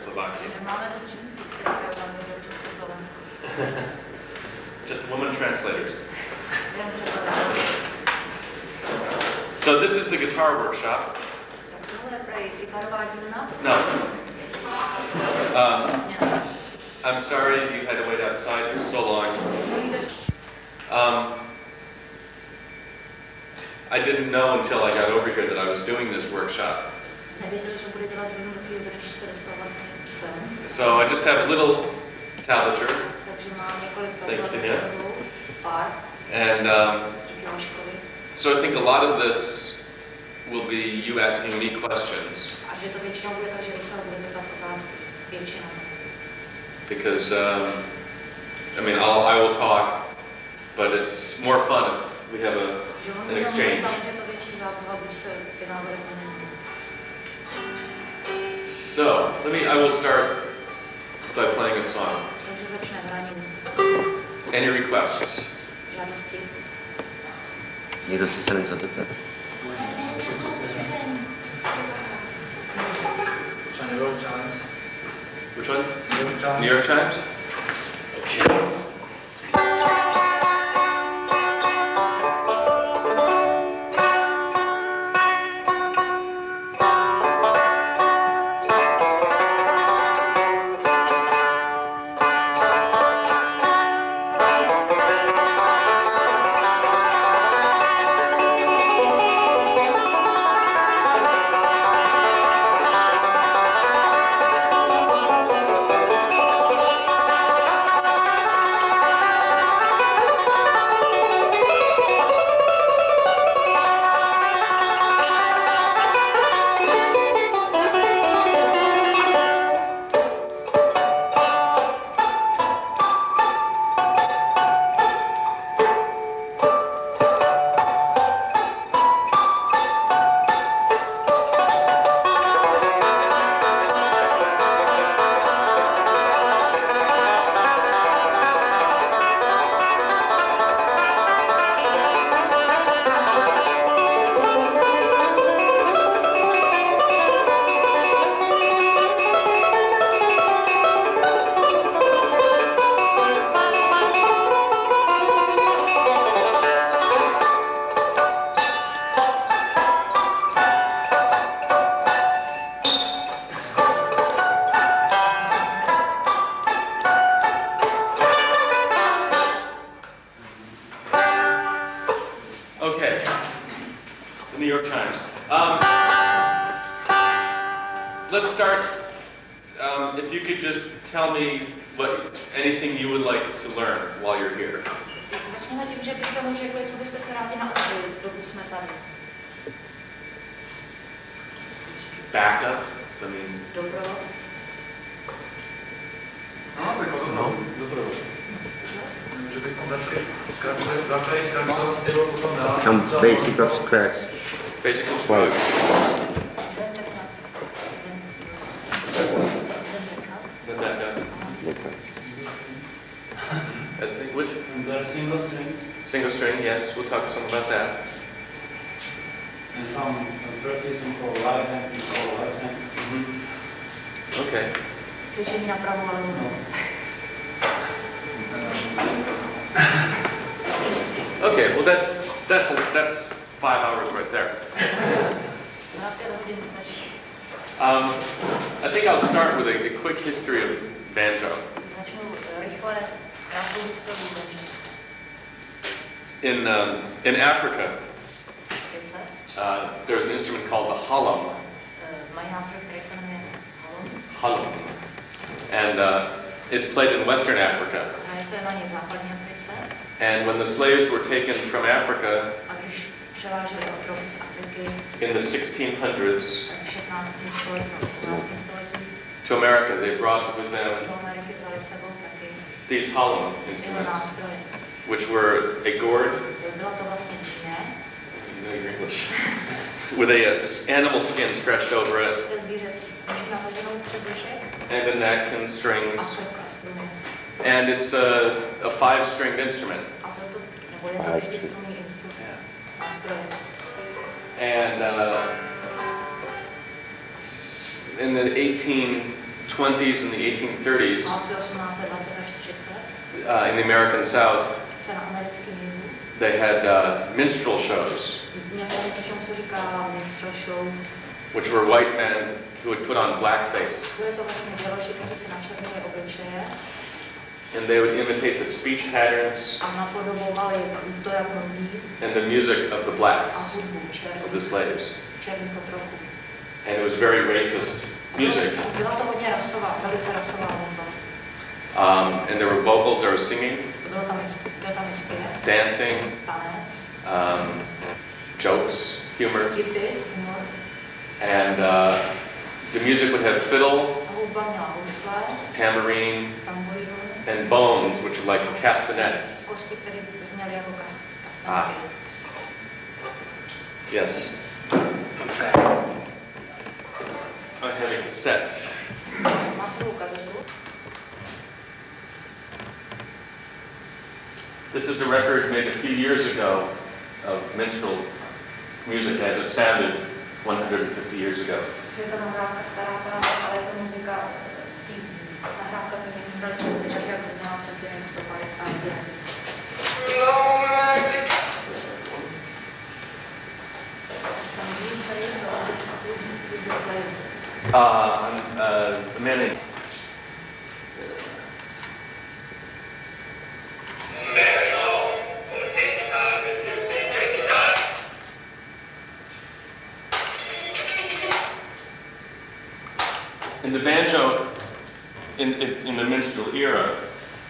Czechoslovakia. Just women translators. So this is the guitar workshop. No. I'm sorry you had to wait outside for so long. I didn't know until I got over here that I was doing this workshop. So I just have a little tablature, thanks to him. And so I think a lot of this will be you asking me questions. Because, I mean, I will talk, but it's more fun if we have an exchange. So, I will start by playing a song. Any requests? Někdo si se něco zeptat? Which one? New York Times? Okay. New York Times. Let's start, if you could just tell me anything you would like to learn while you're here. Začneme tím, že byste mu řekli, co byste se rádi naučili, dokud jsme tady. Backup? I mean... Dobro. Že bychom začali zkracovat stylu, potom dál. Some basic of scratch. Basic of scratch. Then that down. I think which? The single string. Single string, yes. We'll talk some about that. And some practicing for right hand, for left hand. Mm-hmm. Okay. Cvičení na pravou a levou. Okay, well that's 5 hours right there. I think I'll start with a quick history of banjo. In Africa, there's an instrument called the halom. Halom. And it's played in Western Africa. And when the slaves were taken from Africa in the 1600s to America, they brought with them these halom instruments, which were a gourd, you know your English, with an animal skin stretched over it, and a neck and strings. And it's a 5-stringed instrument. And in the 1820s and the 1830s asi 1820 až 30 in the American South, se na americkém jihu they had minstrel shows, čemu se říká minstrel show. which were white men who would put on blackface. Byly to vlastně běloši, kteří si načernili obličeje And they would imitate the speech patterns a napodobovali to, jak mluví and the music of the a blacks, hudbu of the slaves. černých otroků. And it was very racist music. Byla to hodně rasová, velice rasová hudba. And there were vocals, there was singing, Byl tam i zpěv, dancing, tanec, jokes, humor. vtipy, humor. And the music would have fiddle, A hudba měla housle, tambourine, tamburínu, and bones, which are like castanets. kosti, které zněly jako Ah. kastanky. Yes. I have a cassette. Má svou kazetu. This is the record made a few years ago of minstrel music as it sounded 150 years ago. Je to nahrávka stará právě, ale je to muzika, nahrávka to minstrelství, tak jak zněla před těmi 150 lety. A minute. And the banjo in the minstrel era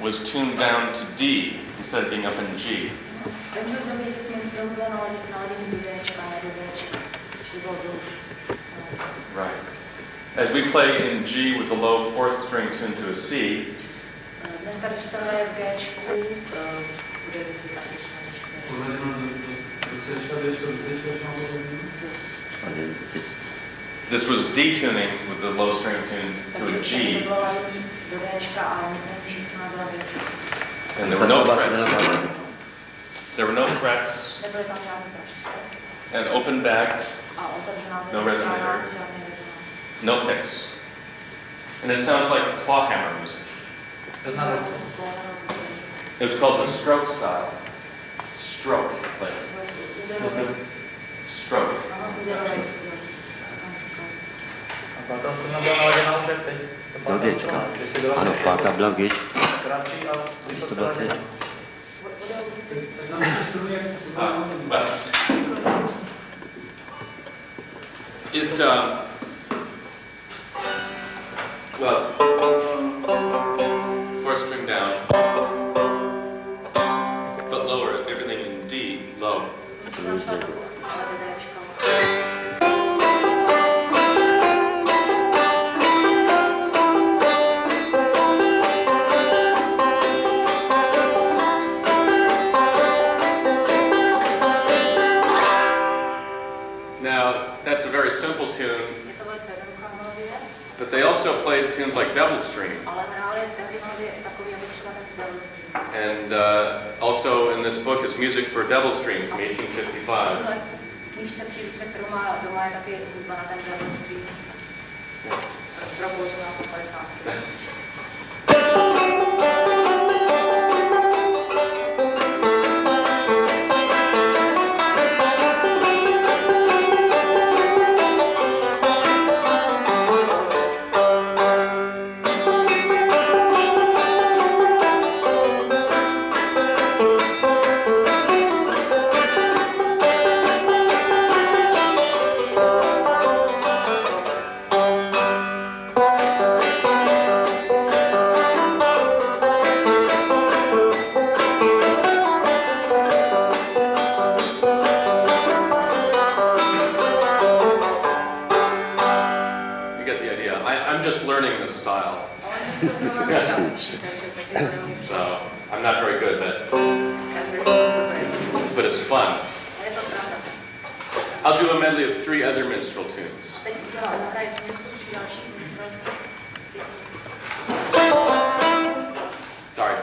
was tuned down to D instead of being up in G. Right. As we play in G with the low fourth string tuned to a C, this was detuning with the low string tuned to a G, and there were no frets. There were no frets, an open back, no resonator, no picks. And it sounds like claw hammer music. It was called the stroke style. Stroke, like stroke. Do Gčka. Ano, páka byla v Gčku. 120. Well, it, well, fourth string down, but lower, everything in D, low. Now, that's a very simple tune, but they also played tunes like double stream. And also in this book is music for double stream from 1855. I'm just learning this style. So, I'm not very good at it, but it's fun. I'll do a medley of 3 other minstrel tunes. Sorry.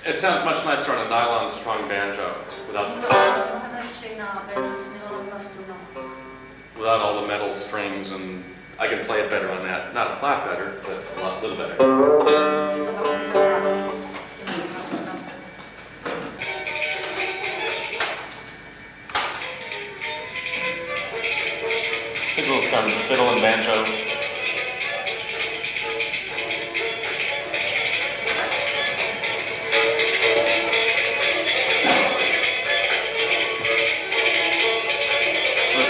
It sounds much nicer on a nylon strung banjo without all the metal strings, and I can play it better on that. Not a lot better, but a little better. Here's a little sound of fiddle and banjo.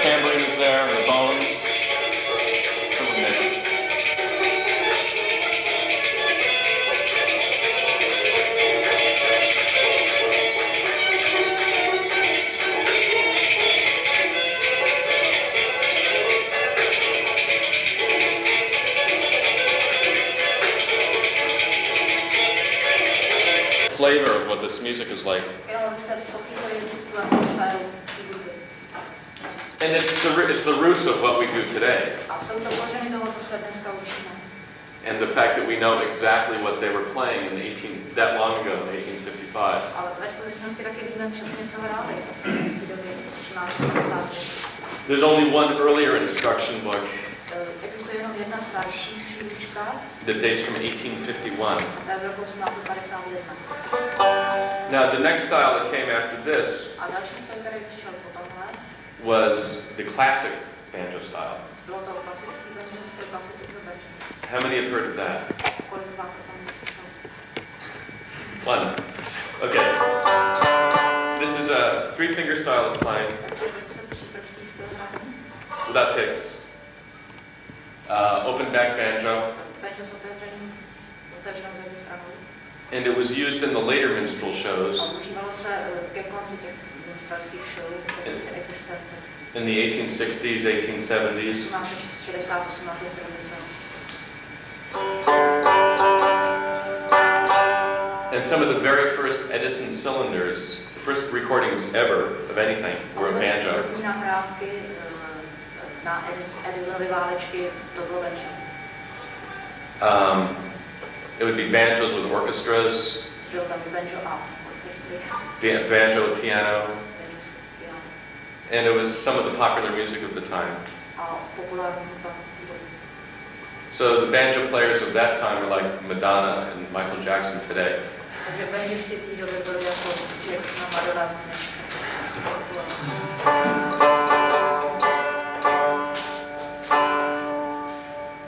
Tambourine is there, and the bones. Flavor of what this music is like. And it's the roots of what we do today. And the fact that we know exactly what they were playing in that long ago, in 1855. There's only one earlier instruction book that dates from 1851. Now the next style that came after this was the classic banjo style. How many have heard of that? One. Okay. This is a three-finger style of playing without picks. Open back banjo. And it was used in the later minstrel shows. In the 1860s, 1870s. And some of the very first Edison cylinders, the first recordings ever of anything, were of banjo. It would be banjos with orchestras, banjo with piano, and it was some of the popular music of the time. So the banjo players of that time were like Madonna and Michael Jackson today.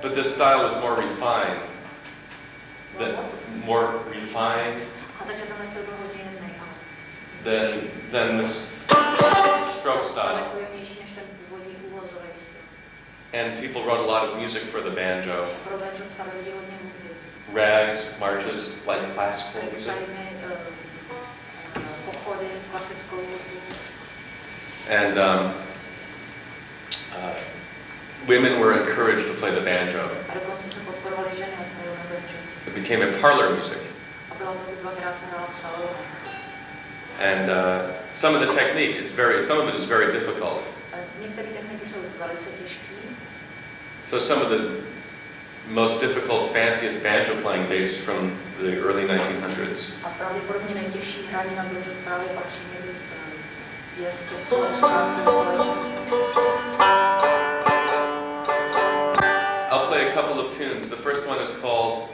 But this style was more refined. Than this stroke style. And people wrote a lot of music for the banjo. Rags, marches, like classical music. And women were encouraged to play the banjo. It became a parlor music. And some of the technique, some of it is very difficult. So some of the most difficult, fanciest banjo playing dates from the early 1900s. I'll play a couple of tunes. The first one is called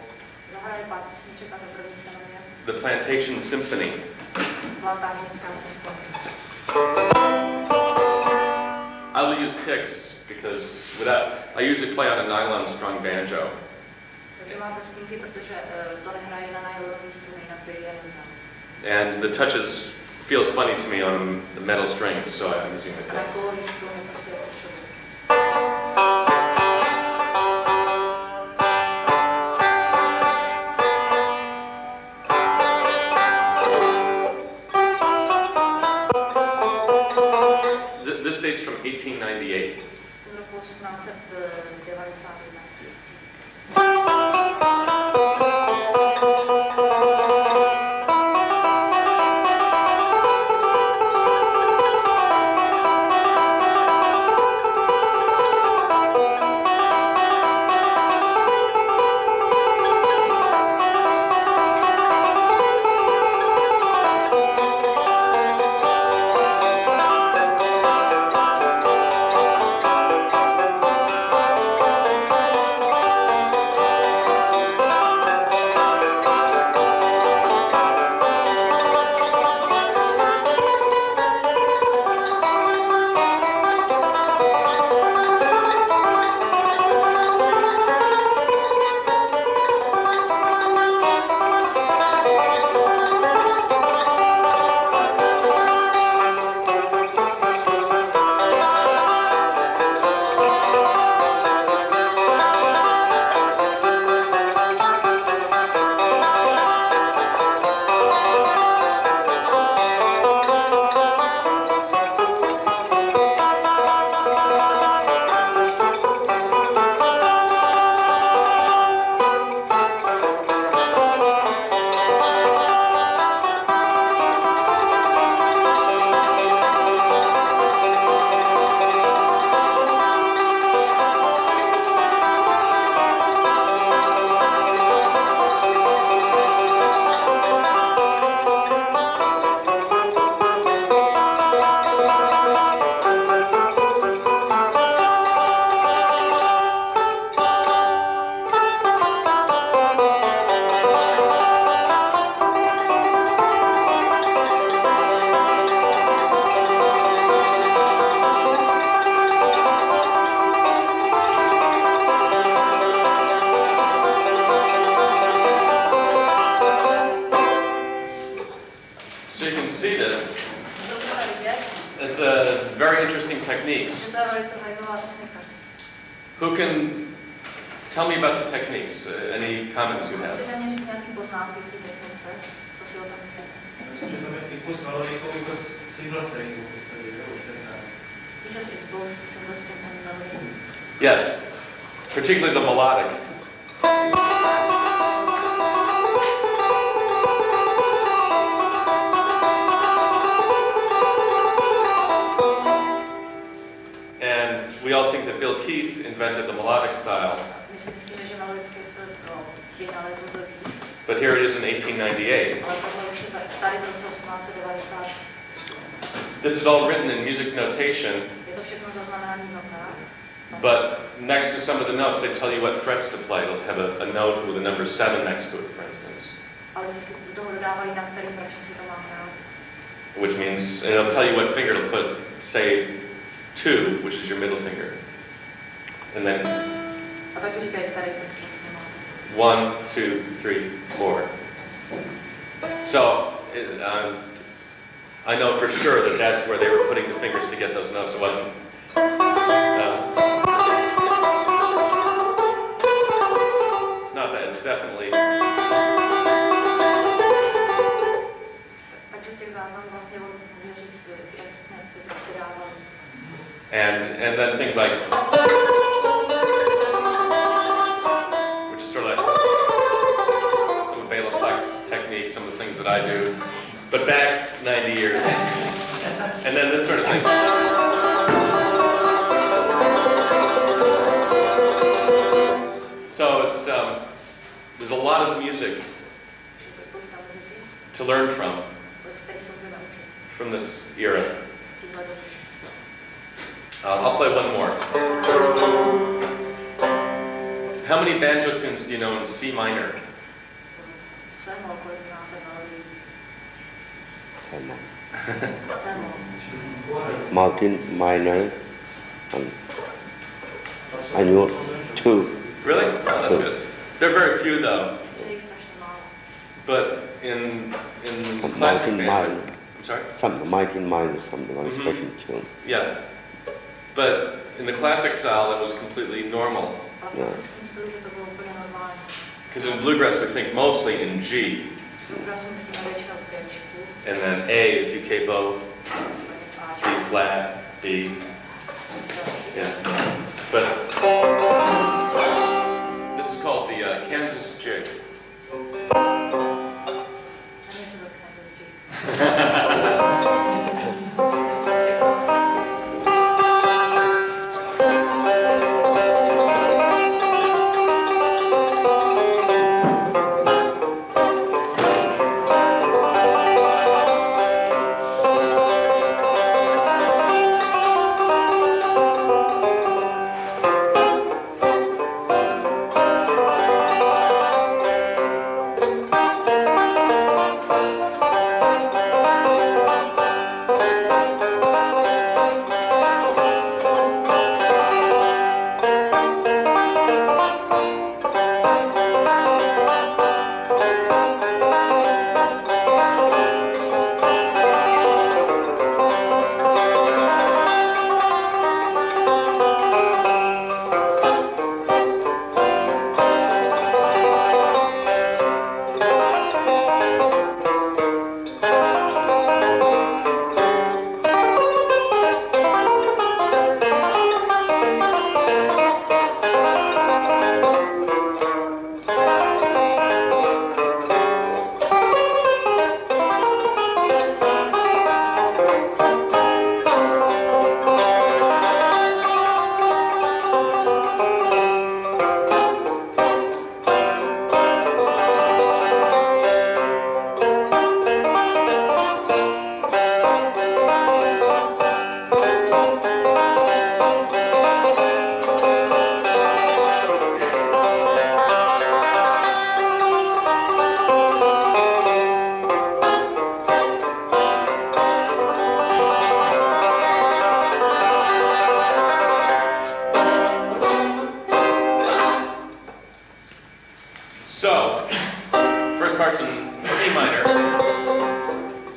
The Plantation Symphony. I will use picks because I usually play on a nylon strung banjo. And the touches feels funny to me on the metal strings, so I'm using the picks. This dates from 1898. So you can see that it's a very interesting techniques. Who can tell me about the techniques? Any comments you have? Yes, particularly the melodic. And we all think that Bill Keith invented the melodic style. But here it is in 1898. This is all written in music notation, but next to some of the notes, they tell you what frets to play. They'll have a note with a number 7 next to it, for instance. Which means, and it'll tell you what finger to put, say, 2, which is your middle finger. And then 1, 2, 3, 4. So, I know for sure that that's where they were putting the fingers to get those notes. It wasn't. It's not that. It's definitely. And then things like, which is sort of like some of Bela Fleck's techniques, some of the things that I do, but back 90 years. And then this sort of thing. So it's there's a lot of music to learn from this era. I'll play one more. How many banjo tunes do you know in C minor? 10. Mountain minor. I know 2. Really? Oh, that's good. There are very few though. But in classic banjo. I'm sorry? Some mountain minor, some very special tune. Yeah. But in the classic style, that was completely normal. Yeah. Because in bluegrass, we think mostly in G. And then A, if you capo, B flat, B. Yeah. But this is called the Kansas jig.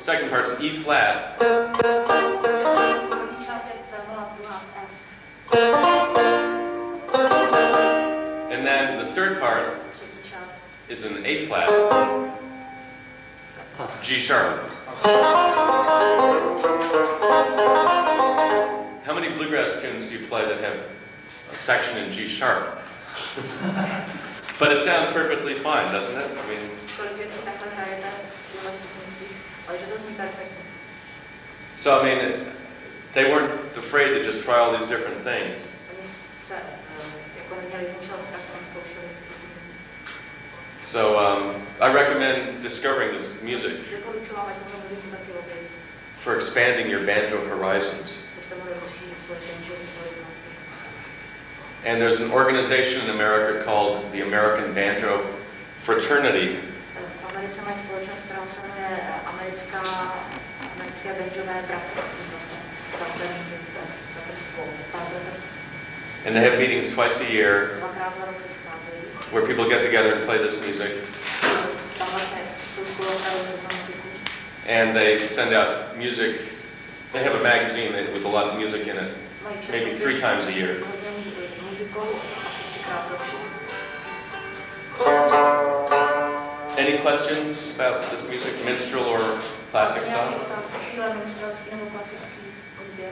second part's E flat, První část je C mola, druhá S. and then the third part Třetí část. is an A flat, G sharp. How many bluegrass tunes do you play that have a section in G sharp? But it sounds perfectly fine, doesn't it? I mean, Kolik věcí takhle hrajete v těchto stupnicích, ale že to zní perfektně. so I mean, they weren't afraid to just try all these different things. Oni se jako neměli z ničeho strach, oni zkoušeli. So I recommend discovering this music Doporučuji vám, ať tuto muziku taky objevit. for expanding your banjo horizons. Byste mohli rozšířit svoje banjové horizonty. And there's an organization in America called the American Banjo Fraternity. V Americe mají společnost, která se jmenuje americké banjové bratrství, vlastně bratrstvo. And they have meetings twice a year Dvakrát za rok se scházejí. where people get together and play this music. Tam vlastně jsou spoluhrají tuto muziku. And they send out music. They have a magazine with a lot of music in it, Mají maybe časopis 3 times a year. s hodně muzikou, asi 3krát ročně. Any questions about this music, minstrel or classic Nějaké style? otázky, chvíle minstrelský nebo klasický odběr?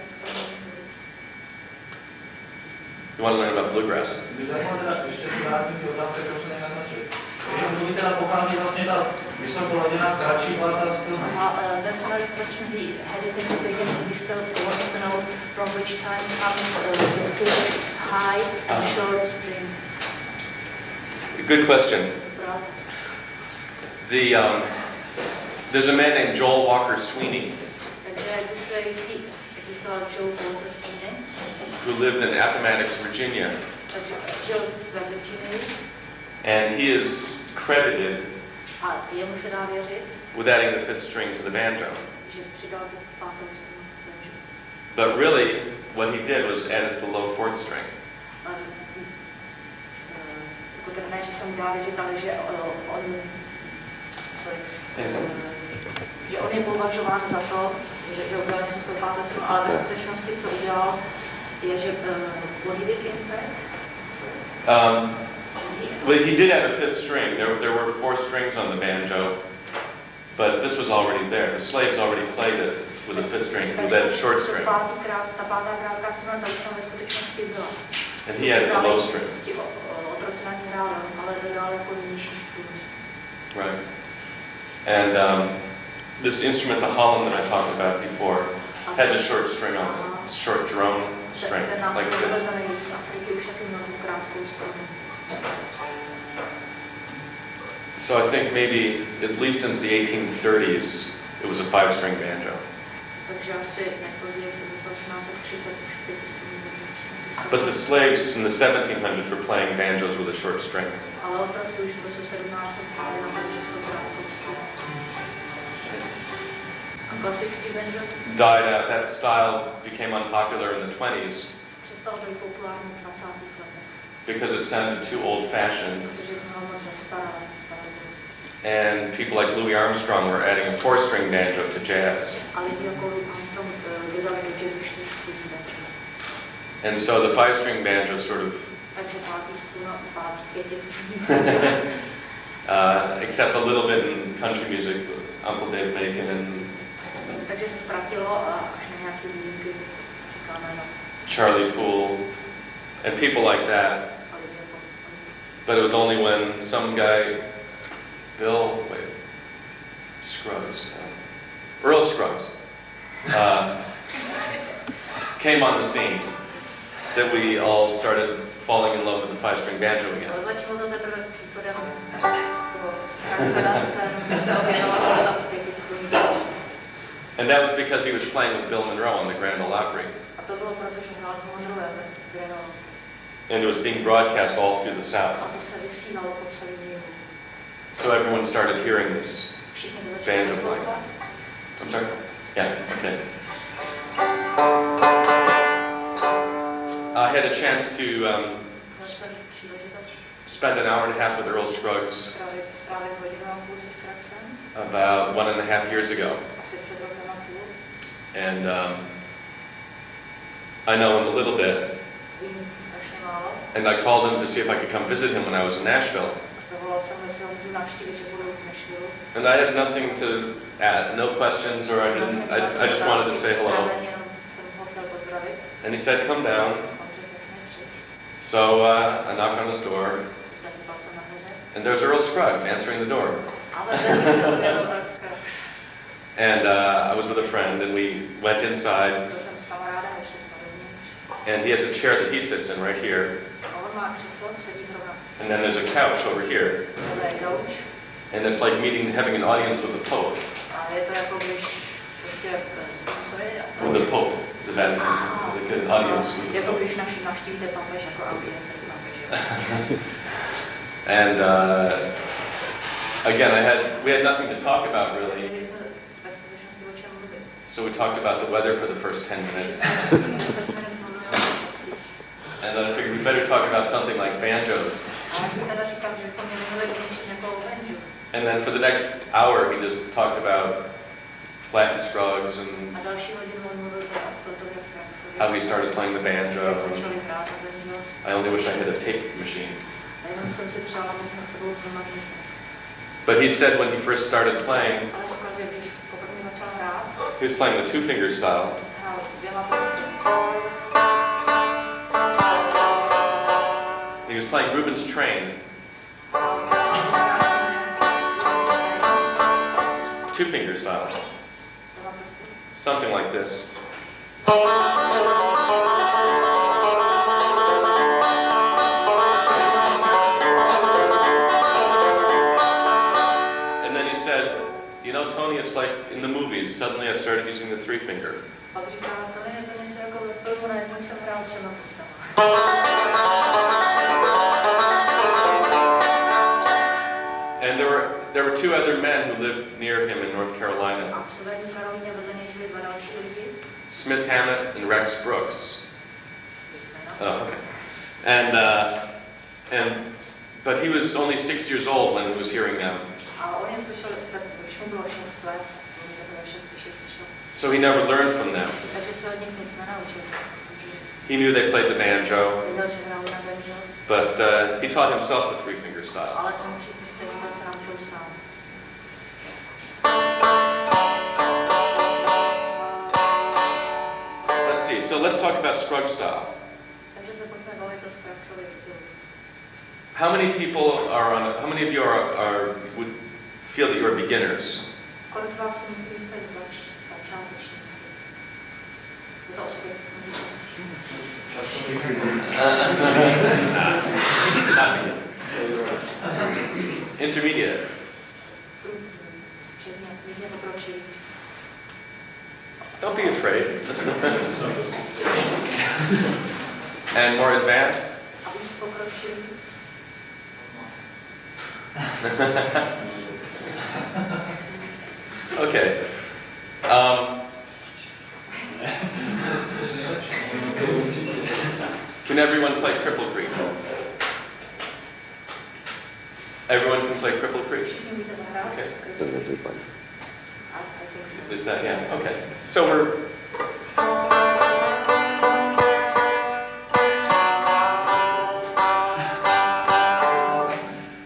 You want to learn about bluegrass? By zajímalo teda, ještě se vrátím k otázce, kterou jsem naznačil. Takže mluví teda pochází vlastně ta vysokoladěná kratší vláta z filmu. There's another question he had it in the beginning. He still wants to know from which time comes the high and short string. Good question. Pravda. There's a man named Joel Walker Sweeney Takže existoval Joe Walker Sweeney, who lived in Appomattox, Virginia, takže žil ve Virginii and he is credited a jemu se dá věřit, with adding the 5th string to the banjo. že přidal tu pátou strunu banjo. But really, what he did was added the low 4th string. Jako ne, že se mu dá věřit, ale že že on je považován za to, že udělal něco s tou pátou strunu, ale ve skutečnosti, co udělal, je, že what he did in fact? Well, he did add a 5th string. There were 4 strings on the banjo, but this was already there. The slaves already played it with a 5th string, with that short string. Ta pátá krátká struna, ta už tam ve skutečnosti byla. And he added the low string. Otroci na ní hráli, ale dodal jako nižší strunu. Right. And this instrument, the Holland that I talked about before, has a short string on it, short drone string, like this. So I think maybe, at least since the 1830s, it was a 5-string banjo. But the slaves in the 1700s were playing banjos with a short string. Died out. That style became unpopular in the 20s because it sounded too old-fashioned. And people like Louis Armstrong were adding a 4-string banjo to jazz. And so the 5-string banjo sort of, except a little bit in country music, Uncle Dave Bacon and Charlie Poole, and people like that. But it was only when some guy, Earl Scruggs, came on the scene that we all started falling in love with the 5-string banjo again. And that was because he was playing with Bill Monroe on the Grand Ole Opry. And it was being broadcast all through the South. So everyone started hearing this banjo playing. I'm sorry? Yeah, okay. I had a chance to spent an hour and a half with Earl Scruggs Strávil hodinu a půl se Scruggsem, about 1.5 years ago. asi před rokem a půl. And I know him a little bit. Vím strašně málo. And I called him to see if I could come visit him when I was in Nashville. Zavolal jsem, jestli ho můžu navštívit, že budu v Nashville. And I had nothing to add, no questions, or I just wanted to say hello. And he said, come down. So I knocked on his door, and there's Earl Scruggs answering the door. And I was with a friend, and we went inside, and he has a chair that he sits in right here, and then there's a couch over here, and it's like having an audience with the Pope. With the Pope, the Vatican, like an audience with the Pope. And again, we had nothing to talk about really. So we talked about the weather for the first 10 minutes. And then I figured we better talk about something like banjos. And then for the next hour, he just talked about Flat and Scruggs and how he started playing the banjo. I only wish I had a tape machine. But he said when he first started playing, he was playing the two-finger style. He was playing Rubens' Train. Two-finger style. Something like this. And then he said, you know, Tony, it's like in the movies, suddenly I started using the three-finger. And there were two other men who lived near him in North Carolina. Smith Hammett and Rex Brooks. Oh, okay. But he was only 6 years old when he was hearing them. So he never learned from them. He knew they played the banjo, but he taught himself the three-finger style. Let's see, so let's talk about Scruggs style. How many people how many of you would feel that you're beginners? Intermediate. Don't be afraid. And more advanced? Okay. Can everyone play Cripple Creek? Everyone can play Cripple Creek? Okay. Everybody. Is that, yeah, okay. So we're...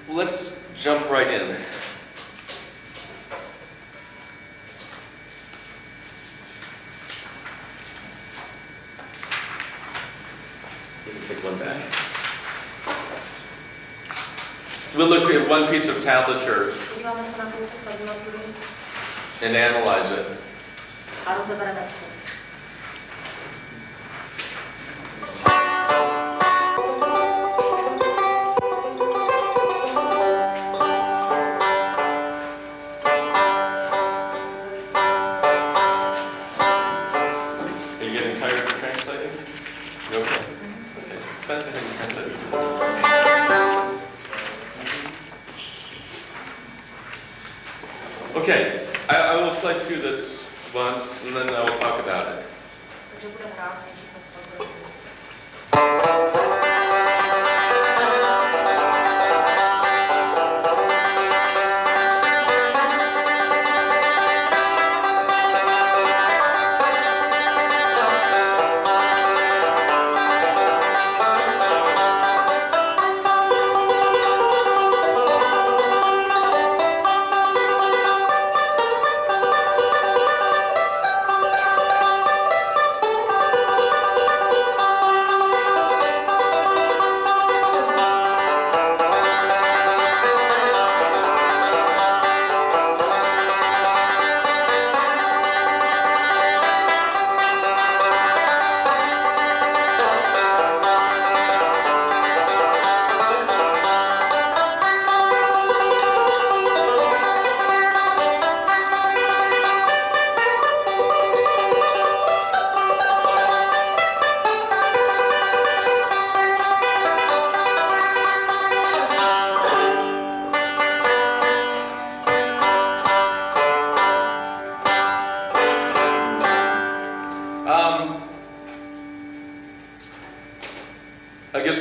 Let's jump right in. You can take one back. We'll look at one piece of tablature and analyze it. Are you getting tired of translating? You okay? Okay. It's nice to have you translate. Okay, I will play through this once and then I will talk about it.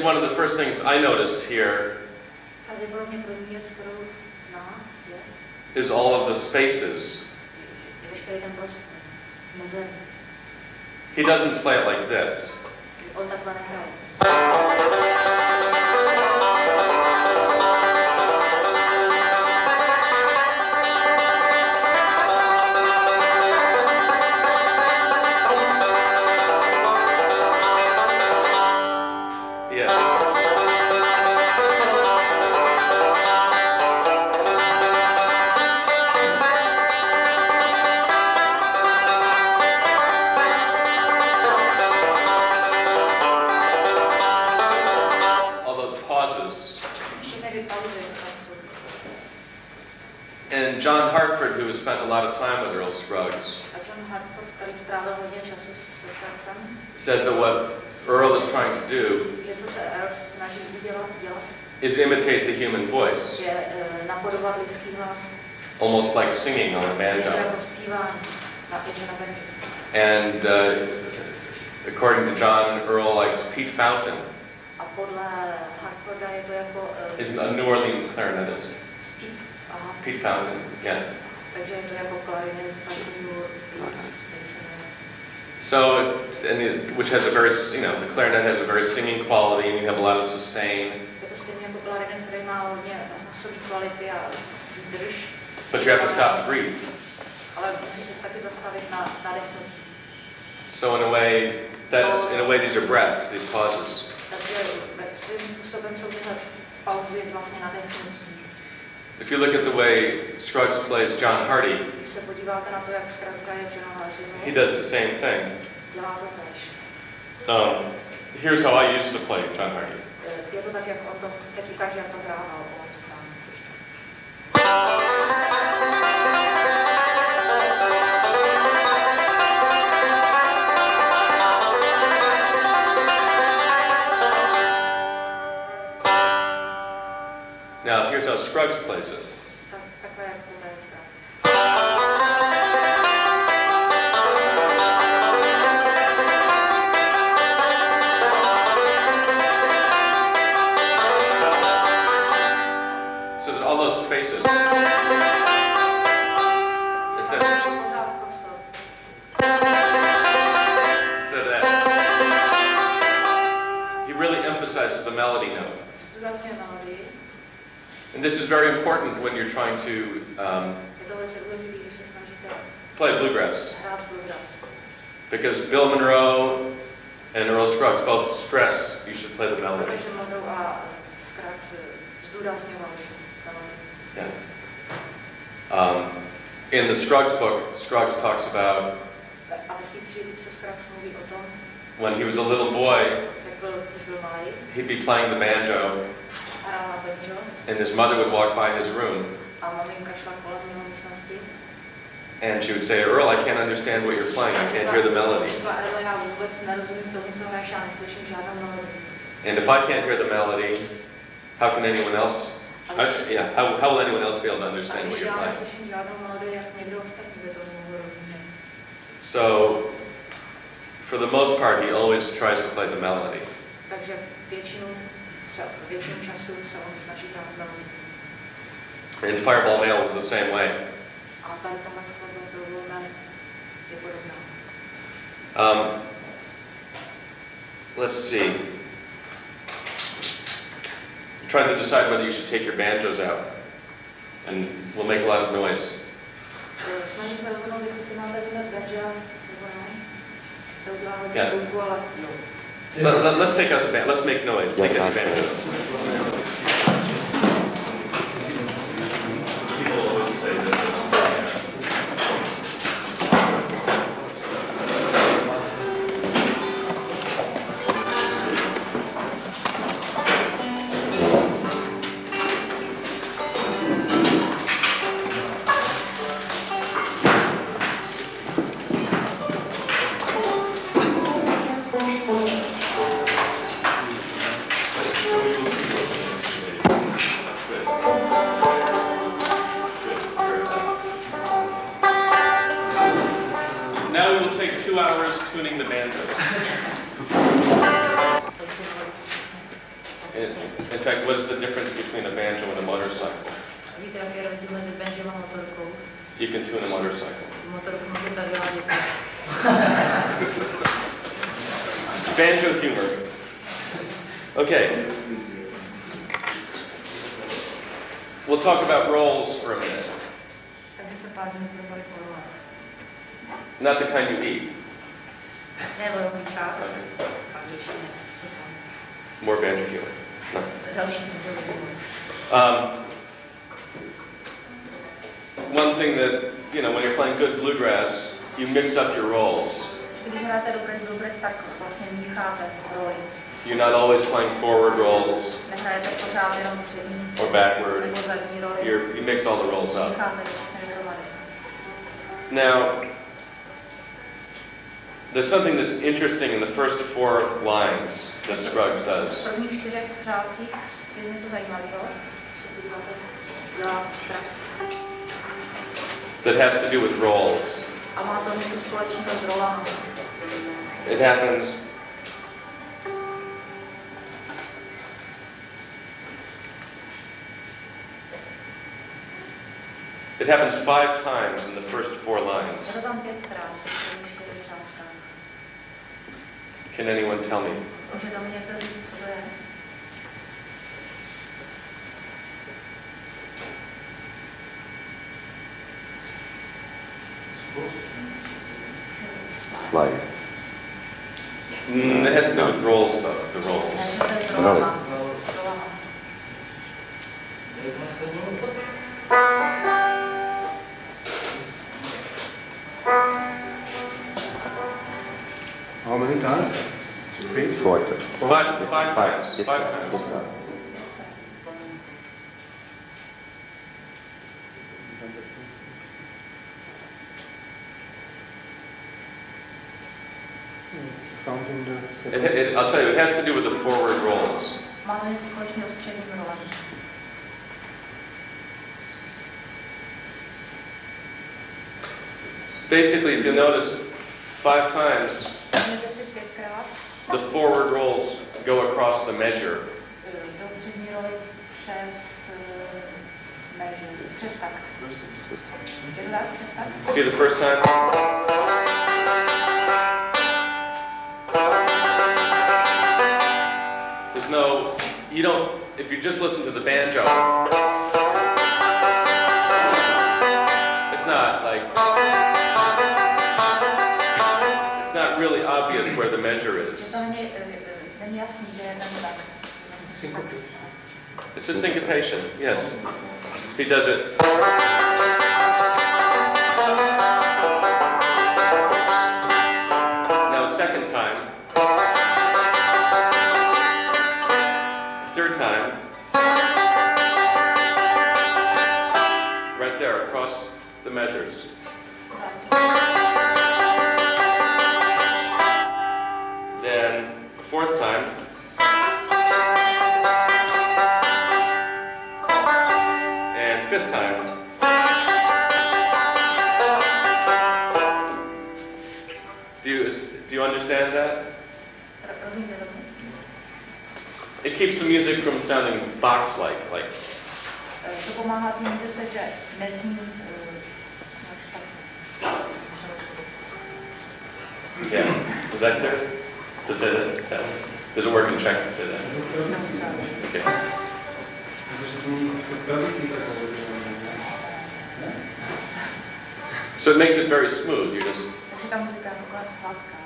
one of the first things I notice here Pravděpodobně první věc, kterou zná, je, is all of the spaces. je veškerý ten prostor, mezery. He doesn't play it like this. On takhle nehraje. And John Hartford, who has spent a lot of time with Earl Scruggs, says that what Earl is trying to do is imitate the human voice, almost like singing on a banjo. And according to John, Earl likes Pete Fountain. Is a New Orleans clarinetist. Pete Fountain, yeah. So, which has a very, the clarinet has a very singing quality, and you have a lot of sustain. But you have to stop to breathe. So in a way, these are breaths, these pauses. If you look at the way Scruggs plays John Hardy, he does the same thing. Here's how I used to play John Hardy. Now, here's how Scruggs plays it. So that all those spaces, instead of that, he really emphasizes the melody note. And this is very important when you're trying to play bluegrass. Because Bill Monroe and Earl Scruggs both stress you should play the melody. Yeah. In the Scruggs book, Scruggs talks about when he was a little boy, he'd be playing the banjo, and his mother would walk by his room, and she would say, "Earl, I can't understand what you're playing. I can't hear the melody." And if I can't hear the melody, how can anyone else? How will anyone else be able to understand what you're playing? So, for the most part, he always tries to play the melody. And Fireball Male is the same way. Let's see. I'm trying to decide whether you should take your banjos out, and we'll make a lot of noise. Yeah. Let's take out the band. Let's make noise. Take out the banjos. People always say this. Now we will take 2 hours tuning the banjos. In fact, what is the difference between a banjo and a motorcycle? Víte, jaký je rozdíl mezi banjom a motorkou? You can tune a motorcycle. Motorku můžete vyladit. Banjo humor. Okay. We'll talk about rolls for a minute. Takže se pár minut budeme porovat. Not the kind you eat. Ne vorovníka, angličtině, to samé. More banjo humor. No. Další humor. One thing that, you know, when you're playing good bluegrass, you mix up your rolls. Když hráte dobrý bluegrass, tak vlastně mícháte roli. You're not always playing forward rolls Nehrajete pořád jenom přední or backward. nebo zadní roli. You mix all the rolls up. Mícháte všechny dohromady. Now, there's something that's interesting in the first 4 lines that Scruggs does. V prvních 4 řádcích je něco zajímavého. Se podíváte za Strax. That has to do with rolls. A má to něco společného s rolami. It happens It happens 5 times in the first 4 lines. Je to tam 5krát v prvních 4 řádkách. Can anyone tell me? Můžete mi někdo říct, co to je? Slide. It has to do with roll stuff, the rolls. Ne, že to je s rolama. S rolama. How many times? 3? Shorter. 5 times. 5 times. Found in the I'll tell you, it has to do with the forward rolls. Má to něco společného s předním rolem. Basically, if you notice, 5 times Všimněte si 5krát the forward rolls go across the measure. do přední roli přes measure, přes takt. Je to tak? Přes takt? See the first time? There's no, you don't, if you just listen to the banjo, it's not like, it's not really obvious where the measure Je is. to není jasný, že je ten takt. It's a syncopation, yes. He does it. Now, second time. Third time. Right there, across the measures. Then, fourth time. And fifth time. Do you understand that? Rozumíte tomu? It keeps the music from sounding box-like, like. To pomáhá té muzice, že nezní Yeah. Is that clear? To say that? Does it work in Czech to say that? Okay. So it makes it very smooth. You just. Takže ta muzika je taková hladká.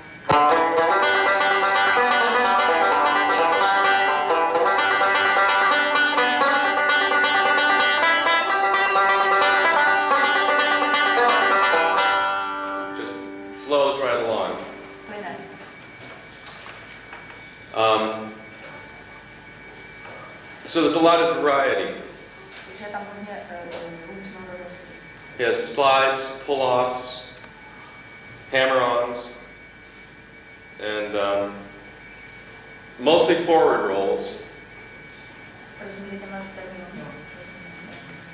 Just flows right along. Plyne. So there's a lot of variety. Takže je tam hodně různorodosti. He has slides, pull-offs, hammer-ons, and mostly forward rolls. Rozumíte těmhle termínům?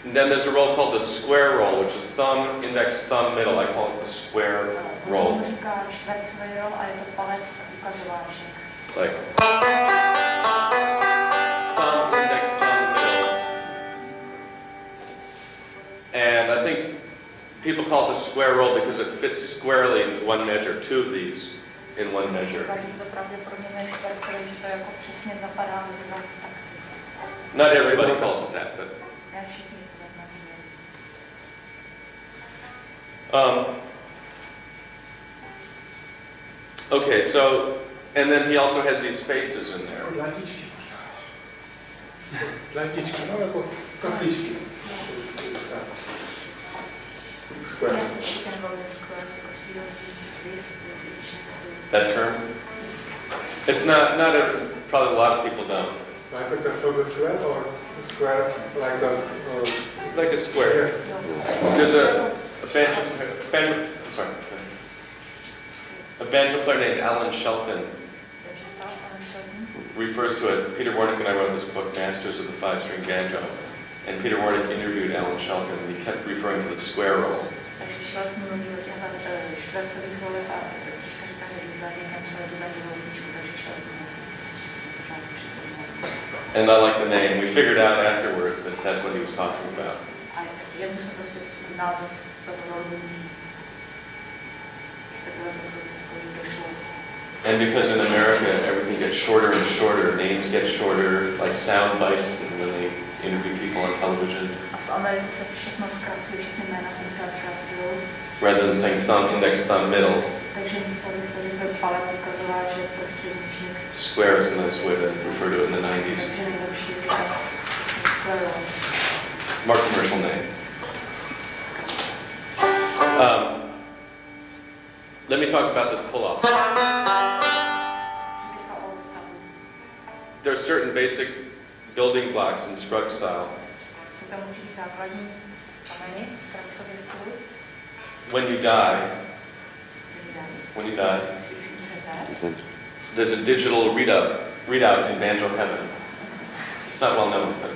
And then there's a roll called the square roll, which is thumb, index, thumb, middle. I call it the square roll. On říká čtvercový rol a je to palec ukazováček. Like. square roll because it fits squarely into one measure, two of these in one measure. Not everybody calls it that, but... Okay, so, and then he also has these spaces in there. That term? It's not probably a lot of people don't. Like a for the square or square like a... Like a square. There's a banjo player named Alan Shelton refers to it. Peter Warnick and I wrote this book, Masters of the Five-String Banjo. And Peter Warnick interviewed Alan Shelton, and he kept referring to the square roll. And I like the name. We figured out afterwards that that's what he was talking about. And because in America everything gets shorter and shorter, names get shorter, like sound bites when they interview people on television. Rather than saying thumb, index, thumb, middle. Square is a nice way to refer to it in the 90s. More commercial name. Let me talk about this pull-off. There are certain basic building blocks in Scruggs style. When you die, there's a digital readout in banjo heaven. It's not well known, but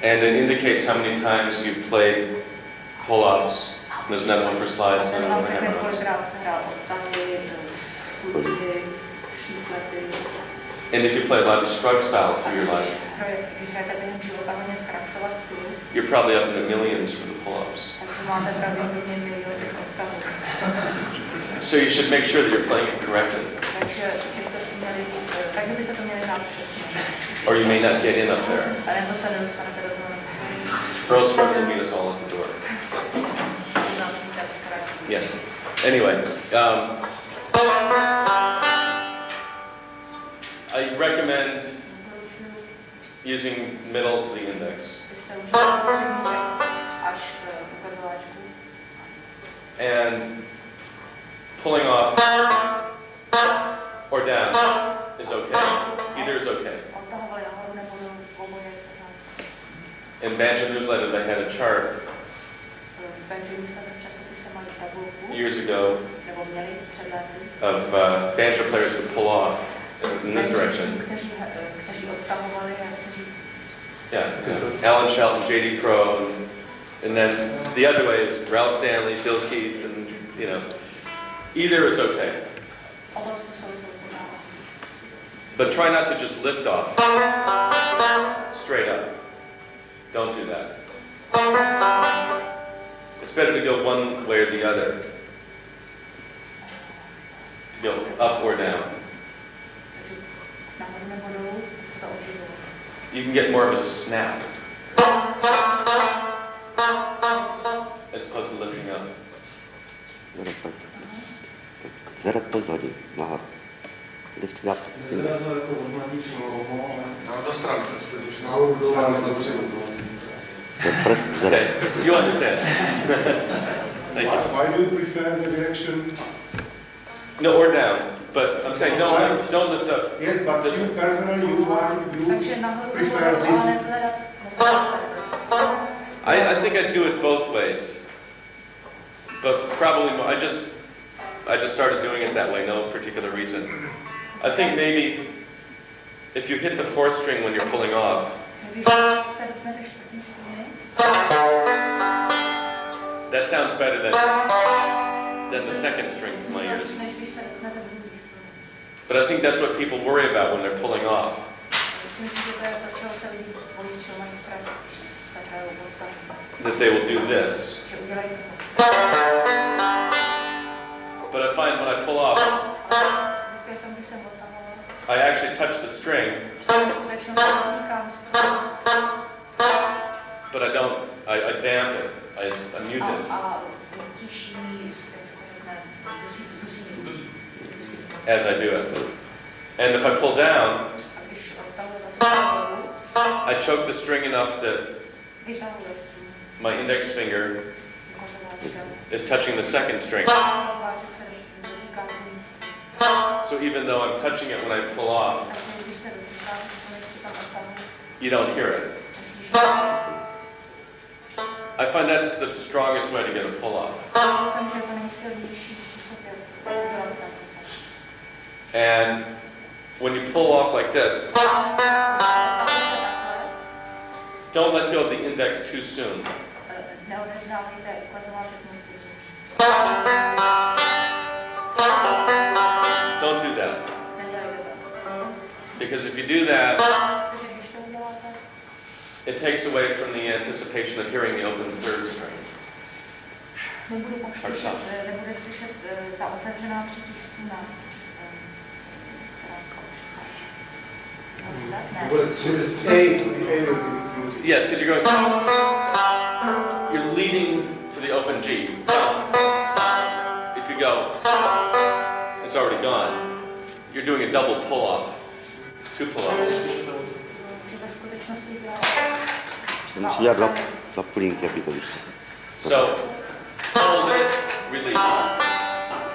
and it indicates how many times you've played pull-offs. There's another one for slides and another for hammer-ons. And if you play a lot of Scruggs style through your life, you're probably up in the millions for the pull-ups. So you should make sure that you're playing it correctly. Or you may not get in up there. Earl Scruggs will meet us all at the door. Yes. Anyway, I recommend using middle to the index. And pulling off or down is okay. Either is okay. In Banjo Newsletters, I had a chart years ago of banjo players who pull off in this direction. Yeah, Alan Shelton, J.D. Crowe, and then the other way is Ralph Stanley, Bill Keith, and either is okay. But try not to just lift off straight up. Don't do that. It's better to go one way or the other. To go up or down. You can get more of a snap as opposed to lifting up. Zvedat pozadí, nahoru. Lift it up. Okay, you understand. Thank you. Why do you prefer the direction? No, or down. But I'm saying don't lift up. Yes, but you personally, you prefer this. I think I'd do it both ways. But probably more, I just started doing it that way, no particular reason. I think maybe if you hit the fourth string when you're pulling off, that sounds better than the second string to my ears. But I think that's what people worry about when they're pulling off. that they will do this. But I find when I pull off, I actually touch the string, but I don't, I damp it, I mute it. As I do it. And if I pull down, I choke the string enough that my index finger is touching the second string. So even though I'm touching it when I pull off, you don't hear it. I find that's the strongest way to get a pull off. And when you pull off like this, don't let go of the index too soon. Don't do that. Because if you do that, it takes away from the anticipation of hearing the open third string. Yes, because you're leading to the open G. If you go, it's already gone. You're doing a double pull-off, two pull-offs. So, hold it, release,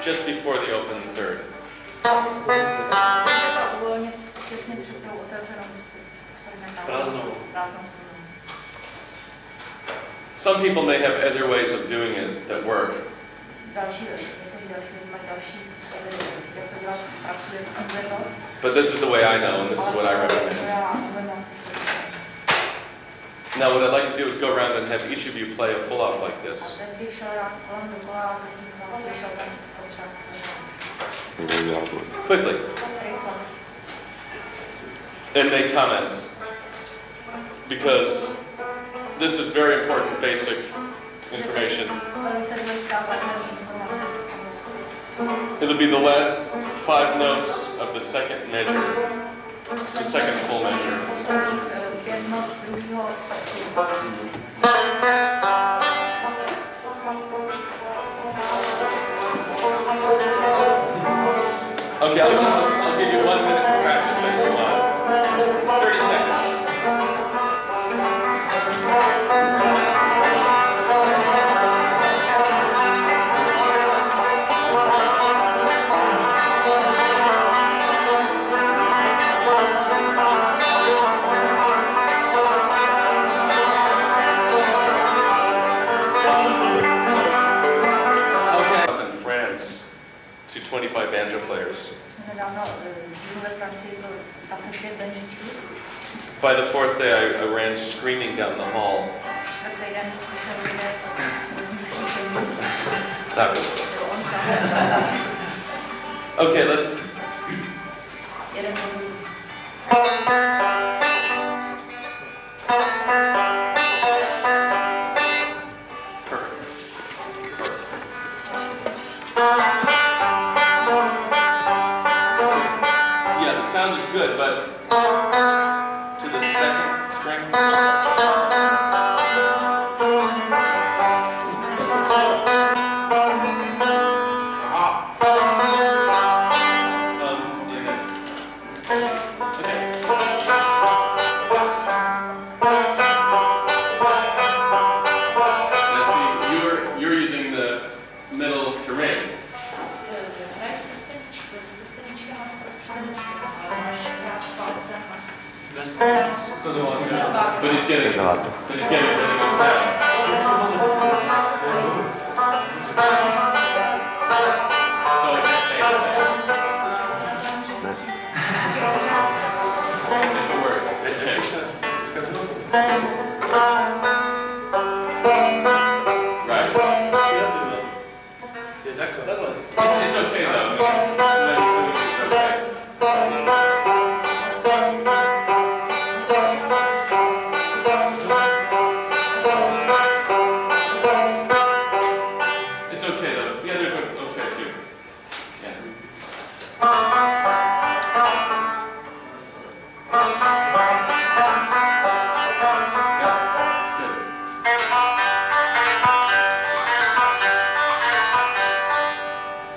just before the open third. Some people may have other ways of doing it that work. But this is the way I know, and this is what I recommend. Now what I'd like to do is go around and have each of you play a pull-off like this. Quickly. And make comments. Because this is very important basic information. It'll be the last 5 notes of the second measure, the second full measure. Okay, I'll give you 1 minute to practice if you want. 30 seconds. Okay, I'm in France to 25 banjo players. By the 4th day, I ran screaming down the hall. That was okay, let's... Yeah, the sound is good, but to the second string. But he's getting really good sound. So I can't say that. If it works. Right. It's okay though. It's okay.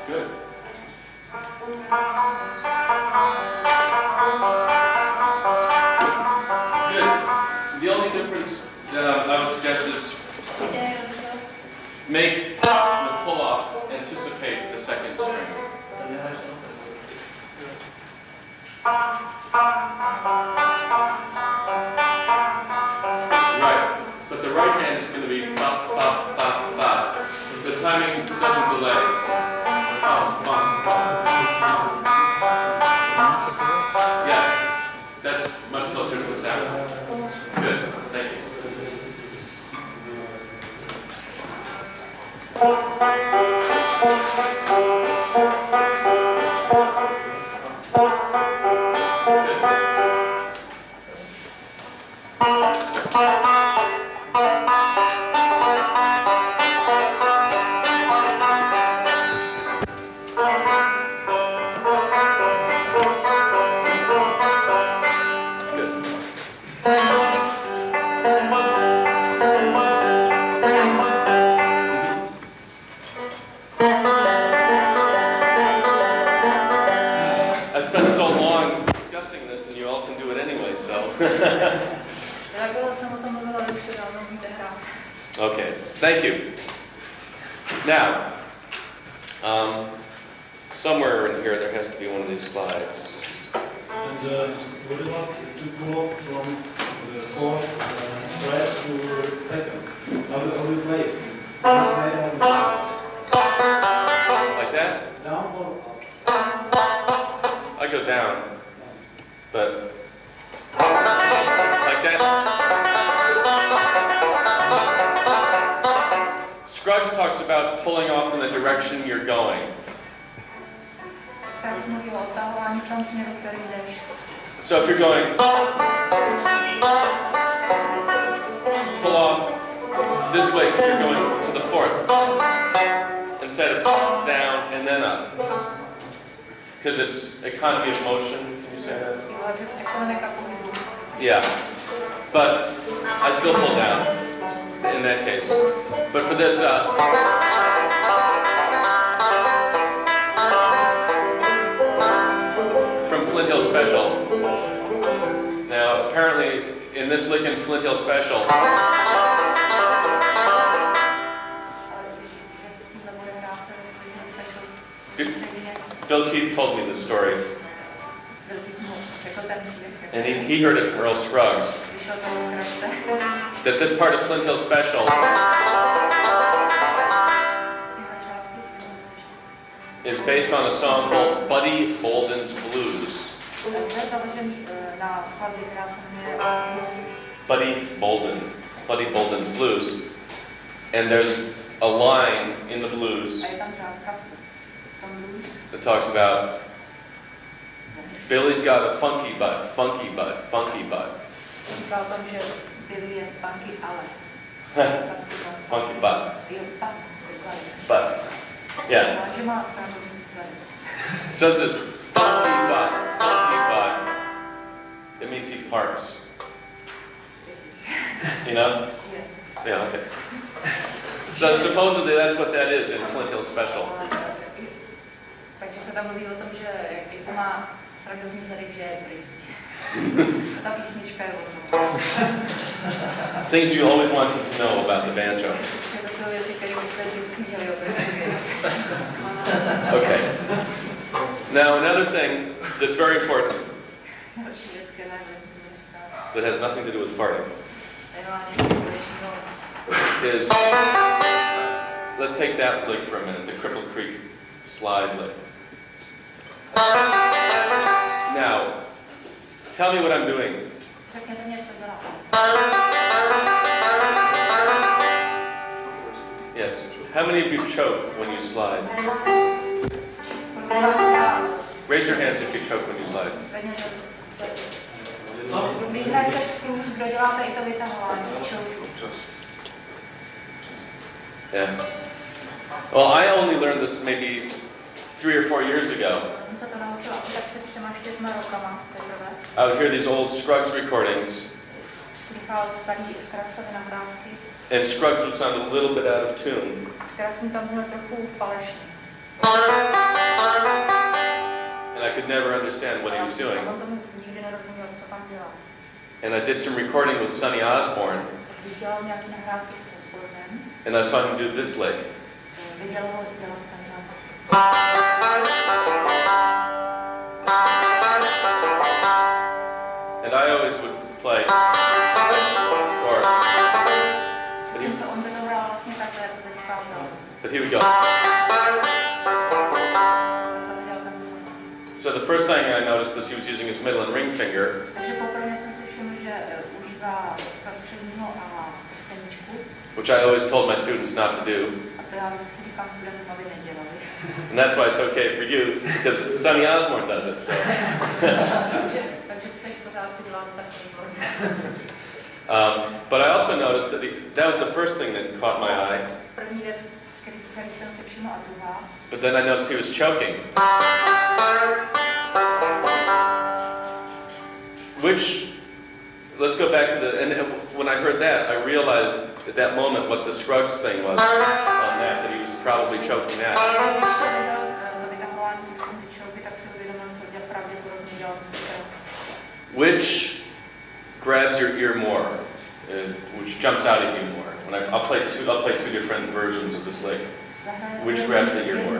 Good. Good. The only difference that I would suggest is make the pull-off anticipate the second string. Right, but the right hand is going to be ba, ba, ba, ba. The timing doesn't delay. Ba, ba, ba. Yes, that's much closer to the sound. Good, thank you. Okay, thank you. Now, somewhere in here there has to be one of these slides. And would you like to pull up from the chord fret to second? How do you play it? Like that? Down or up? I go down, but like that. Scruggs talks about pulling off in the direction you're going. So if you're going, pull off this way because you're going to the fourth, instead of down and then up. Because it's economy of motion, can you say that? Yeah, but I still pull down in that case. But for this, from Flint Hill Special. Now, apparently, in this lick in Flint Hill Special, Bill Keith told me this story, and he heard it from Earl Scruggs, that this part of Flint Hill Special is based on a song called Buddy Bolden's Blues. Buddy Bolden's Blues. And there's a line in the blues that talks about Billy's got a funky butt, funky butt, funky butt. Funky butt. Butt. Yeah. So it says funky butt, it means he farts. You know? Yeah, okay. So supposedly that's what that is in Flint Hill Special. Takže se tam mluví o tom, že jako má srandovní zadek, že je pryč. Ta písnička je o tom. Things you always wanted to know about the banjo. To jsou věci, které byste vždycky měli opravdu. Okay. Now another thing that's very important that has nothing to do with farting is, let's take that lick for a minute, the Cripple Creek slide lick. Now, tell me what I'm doing. Yes. How many of you choke when you slide? Raise your hands if you choke when you slide. Yeah. Well, I only learned this maybe 3 or 4 years ago. I would hear these old Scruggs recordings, míchal starý Scraxovy nahrávky. And Scruggs would sound a little bit out of tune. Scruggs mi tam byl trochu falešný. And I could never understand what he was doing. A on tomu nikdy nerozuměl, co tam dělal. And I did some recording with Sonny Osborne. Když dělal nějaký nahrávky s Osbornem, and I saw him do this lick. viděl ho dělat Sonny. And I always would play. Or, but he would go. So the first thing I noticed was he was using his middle and ring finger. Which I always told my students not to do. And that's why it's okay for you, because Sonny Osborne does it, so. But I also noticed that that was the first thing that caught my eye. But then I noticed he was choking. Which, let's go back to and when I heard that, I realized at that moment what the Scruggs thing was on that he was probably choking that. Which grabs your ear more, which jumps out at you more. When I'll play two different versions of this lick. Which grabs the ear more?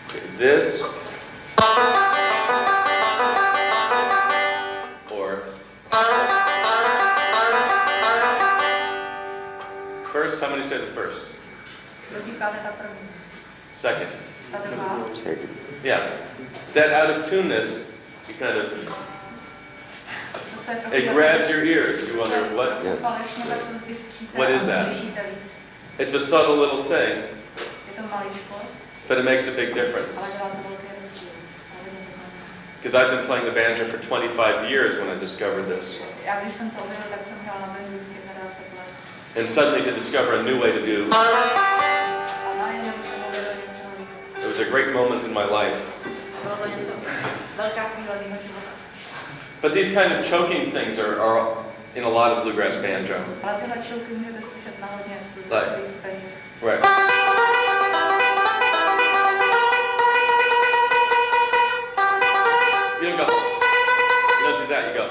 Okay, this or first. How many say the first? Second. Yeah, that out of tuneness, you kind of, it grabs your ears. You wonder what is that? It's a subtle little thing, but it makes a big difference. Because I've been playing the banjo for 25 years when I discovered this. And suddenly to discover a new way to do, it was a great moment in my life. But these kind of choking things are in a lot of bluegrass banjo. Like, right. You don't go. You don't do that, you go.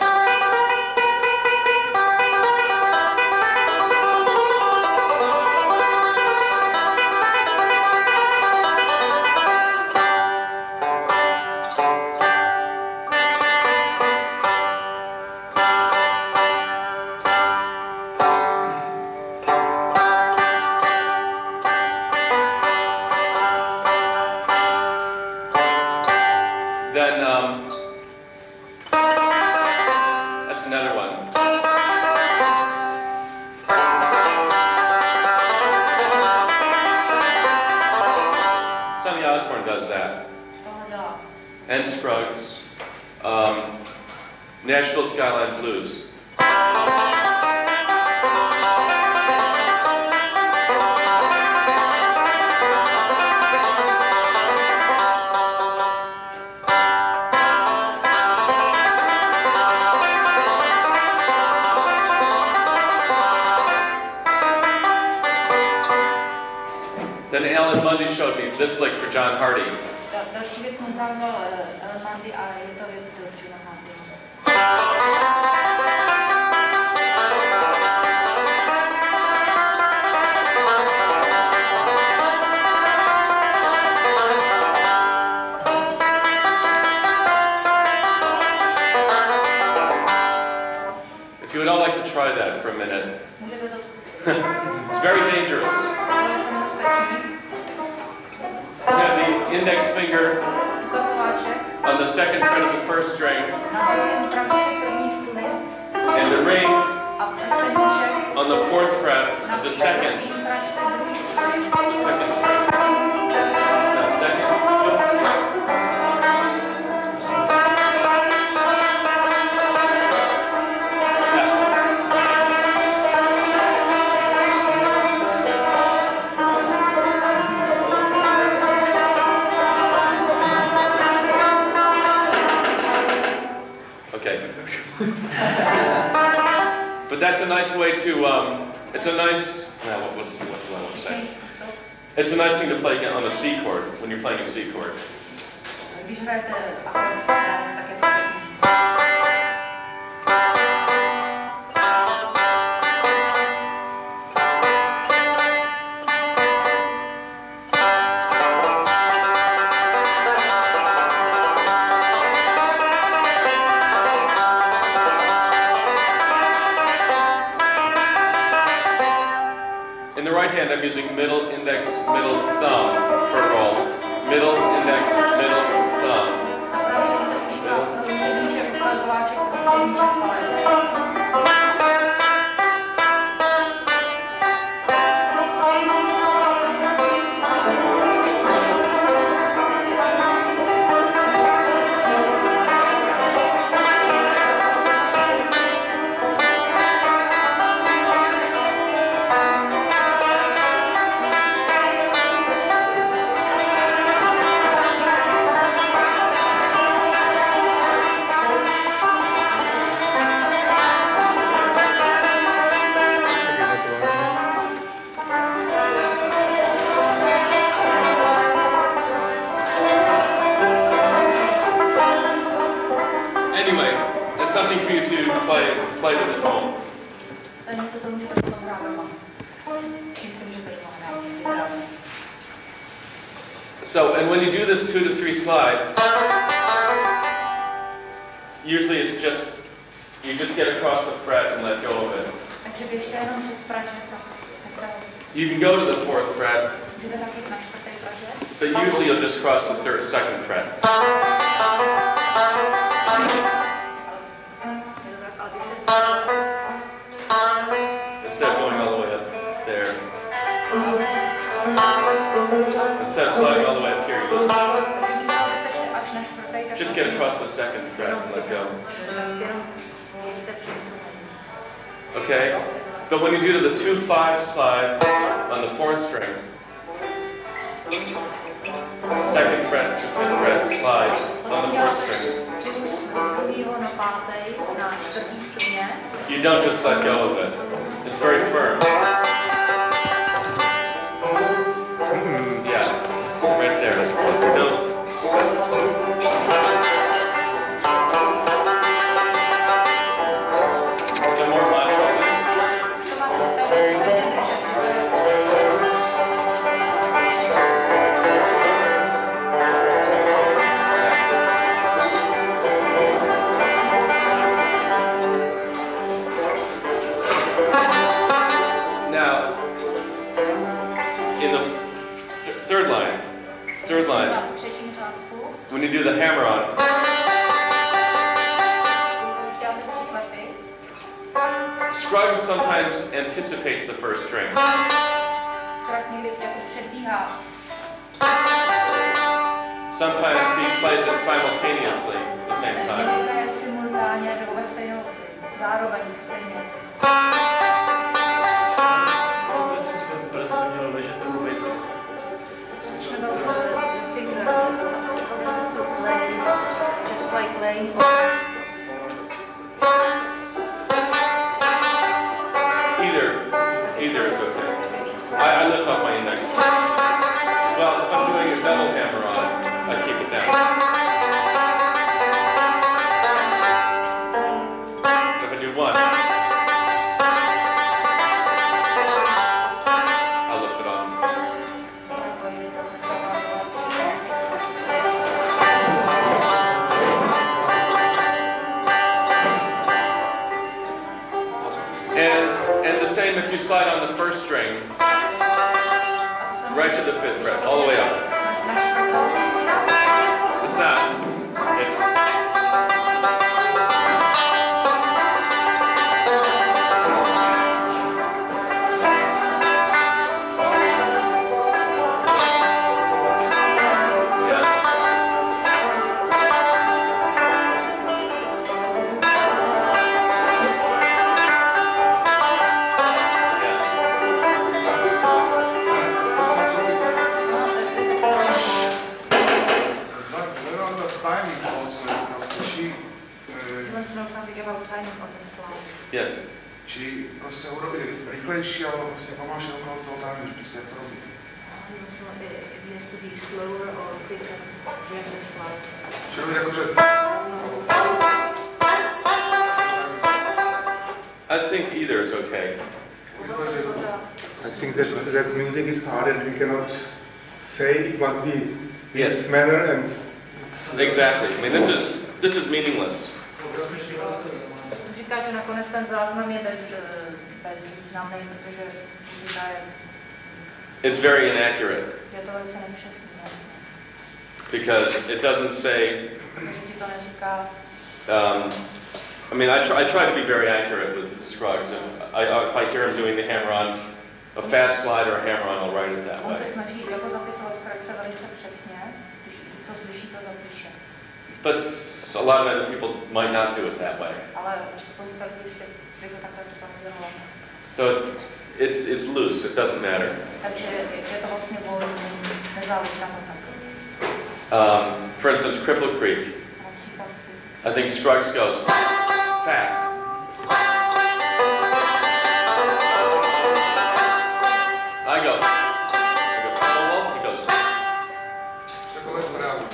That's another one. Sonny Osborne does that. And Scruggs. Nashville Skyline Blues. Then Alan Bundy showed me this lick for John Hardy. If you would all like to try that for a minute. It's very dangerous. You have the index finger on the second fret of the first string, and the ring on the fourth fret of the second string. No, second. But that's a nice way to, it's a nice, what do I want to say? It's a nice thing to play on a C chord, when you're playing a C chord. Když hrajete akord, tak je to In the right hand, I'm using middle, index, middle, thumb for roll. Middle, index, middle, thumb. Anyway, it's something for you to play with at home. So, and when you do this 2 to 3 slide, usually it's just, you just get across the fret and let go of it. You can go to the 4th fret, but usually you'll just cross the 2nd fret. Instead of going all the way up there. Instead of sliding all the way up here, you just get across the 2nd fret and let go. Okay? But when you do to the 2-5 slide on the 4th string, 2nd fret to 5th fret slide on the 4th string. You don't just let go of it. It's very firm. Yeah, right there. It's a more mindful thing. Third line, when you do the hammer on, Scruggs sometimes anticipates the 1st string. Sometimes he plays it simultaneously at the same time. Either is okay. I lift up my index. Well, if I'm doing a double hammer on it, I keep it down. If I do one, I'll lift it off. And the same if you slide on the 1st string, right to the 5th fret, all the way up. It's not. It's... Yes. či prostě ho robili rychlejší, alebo prostě pomáš okolo toho táhneš, prostě jak to robí. It has to be slower or quicker, gently slide. Čili jakože... I think either is okay. I think that music is hard and we cannot say it must be this Yes. manner and it's... Exactly. I mean, this is meaningless. Říká, že nakonec ten záznam je bezvýznamný, protože muzika je... It's very inaccurate Je to velice nepřesný. because it doesn't say. Protože ti to neříká. I mean, I try to be very accurate with Scruggs. If I hear him doing the hammer-on, a fast slide or a hammer-on, I'll write it that On se way. snaží jako zapisovat Scruggs velice přesně, když co slyší, to zapíše. But a lot of other people might not do it that way. Ale spousta lidí ještě by to takhle třeba nedělalo. So it's loose. It doesn't matter. Takže je to vlastně volný, nezáleží na tom tak. For instance, Cripple Creek. Například I think Scruggs goes fast. I go. He goes. Vůbec prejavu.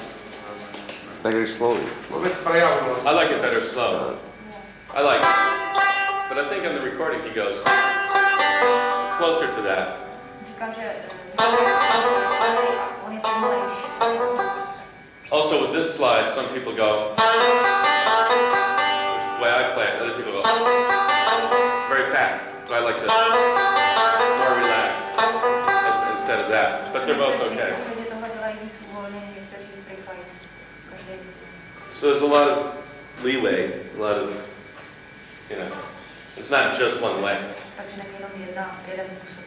Better slowly. Vůbec prejavu I vlastně. like it better slow. I like it. But I think on the recording he goes closer to that. říká, že on je pomalejší. Also with this slide, some people go, which is the way I play it, other people go very fast. So I like this, more relaxed instead of that. But they're both okay. So there's a lot of leeway, a lot of, you know, it's not just one way. Takže není jenom jeden způsob.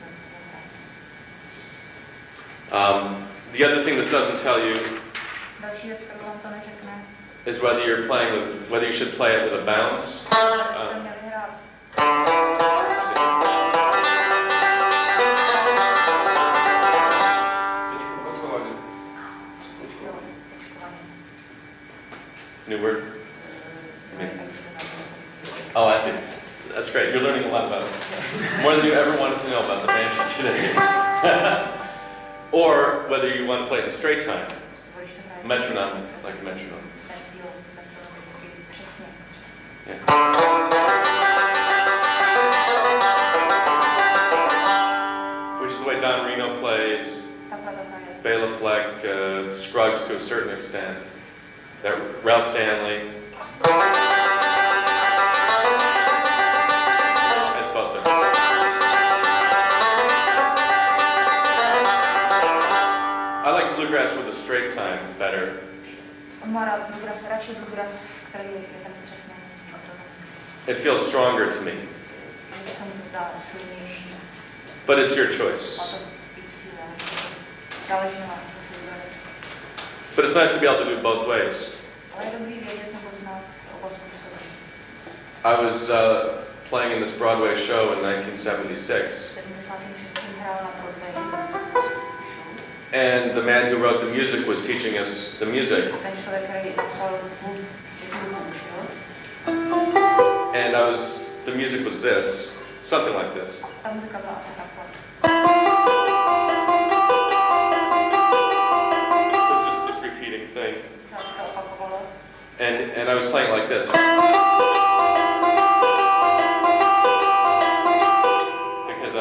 The other thing this doesn't tell you Další věc, kterou vám to neřekne, is whether you should play it with a bounce. jste měli hrát. New word? Oh, I see. That's great. You're learning a lot about it. More than you ever wanted to know about the banjo today. Or whether you want to play it in straight time. Metronome, like a metronome. Yeah. Which is the way Don Reno plays, Bela Fleck, Scruggs to a certain extent, that Ralph Stanley. As opposed to. I like bluegrass with a straight time better. It feels stronger to me. But it's your choice. But it's nice to be able to do it both ways. I was playing in this Broadway show in 1976. And the man who wrote the music was teaching us the music. And the music was this, something like this. It's this repeating thing. And I was playing like this. Because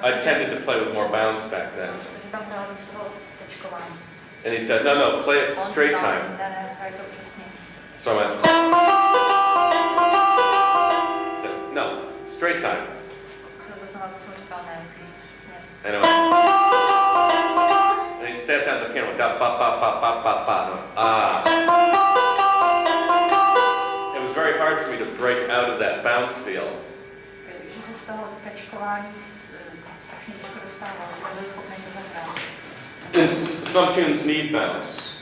I tended to play with more bounce back then. And he said, no, play it straight time. So I went. He said, no, straight time. And I went. And he sat down at the piano, went, da, ba, ba, ba, ba, ba, ba. And I went, ah. It was very hard for me to break out of that bounce feel. And some tunes need bounce.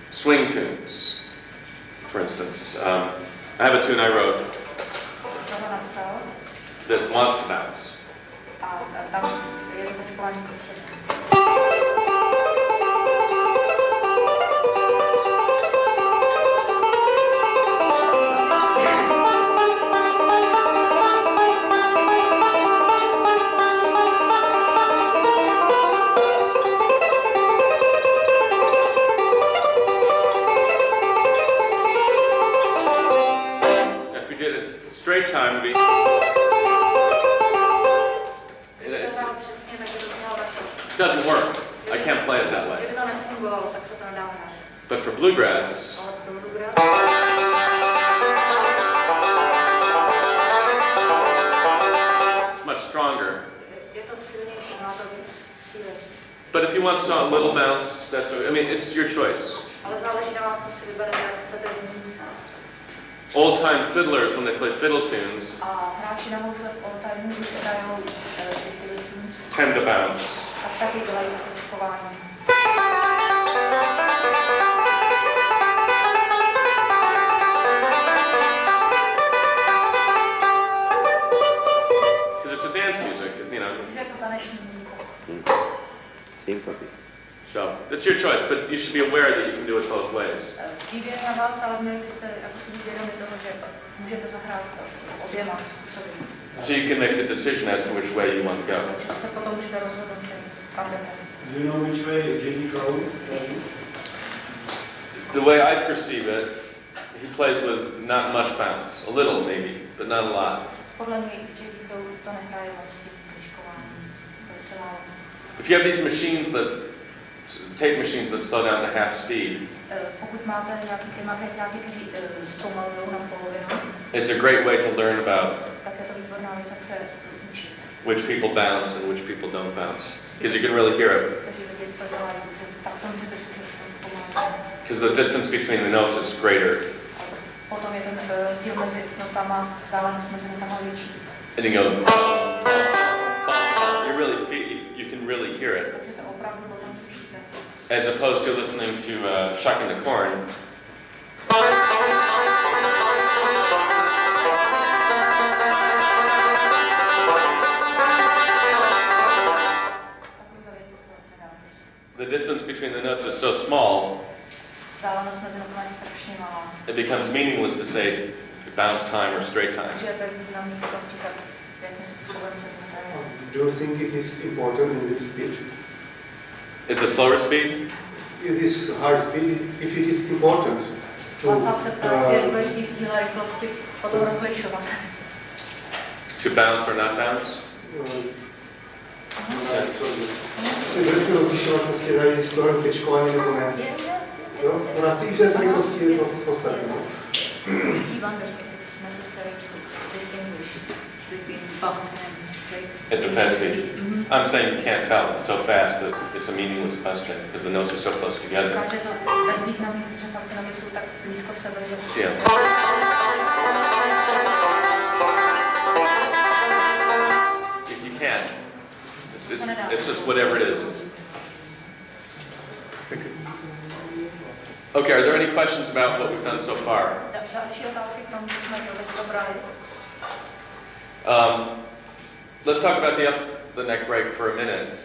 Swing tunes, for instance. I have a tune I wrote that wants to bounce. time would be. It doesn't work. I can't play it that way. But for bluegrass, it's much stronger. But if you want a little bounce, that's, I mean, it's your choice. Old-time fiddlers, when they play fiddle tunes, tend to bounce. Because it's a dance music, you know. Sympathy. So, it's your choice, but you should be aware that you can do it both ways. So you can make the decision as to which way you want to go. Do you know which way J.D. Crowley plays? The way I perceive it, he plays with not much bounce. A little maybe, but not a lot. If you have these machines that, tape machines that slow down to half speed, it's a great way to learn about which people bounce and which people don't bounce. Because you can really hear it. Because the distance between the notes is greater. And you go, you can really hear it. As opposed to listening to shucking the corn. The distance between the notes is so small, it becomes meaningless to say it's bounce time or straight time. Do you think it is important in this speed? At the slower speed? It is high speed, if it is important to bounce or not bounce? Se budete rozlišovat prostě dají storem tečkování nebo ne. Jo? Na týře rychlosti je to podstatné. At the fast speed? I'm saying you can't tell. It's so fast that it's a meaningless question because the notes are so close together. Yeah. You can't. It's just whatever it is. Okay, are there any questions about what we've done so far? Let's talk about the neck break for a minute.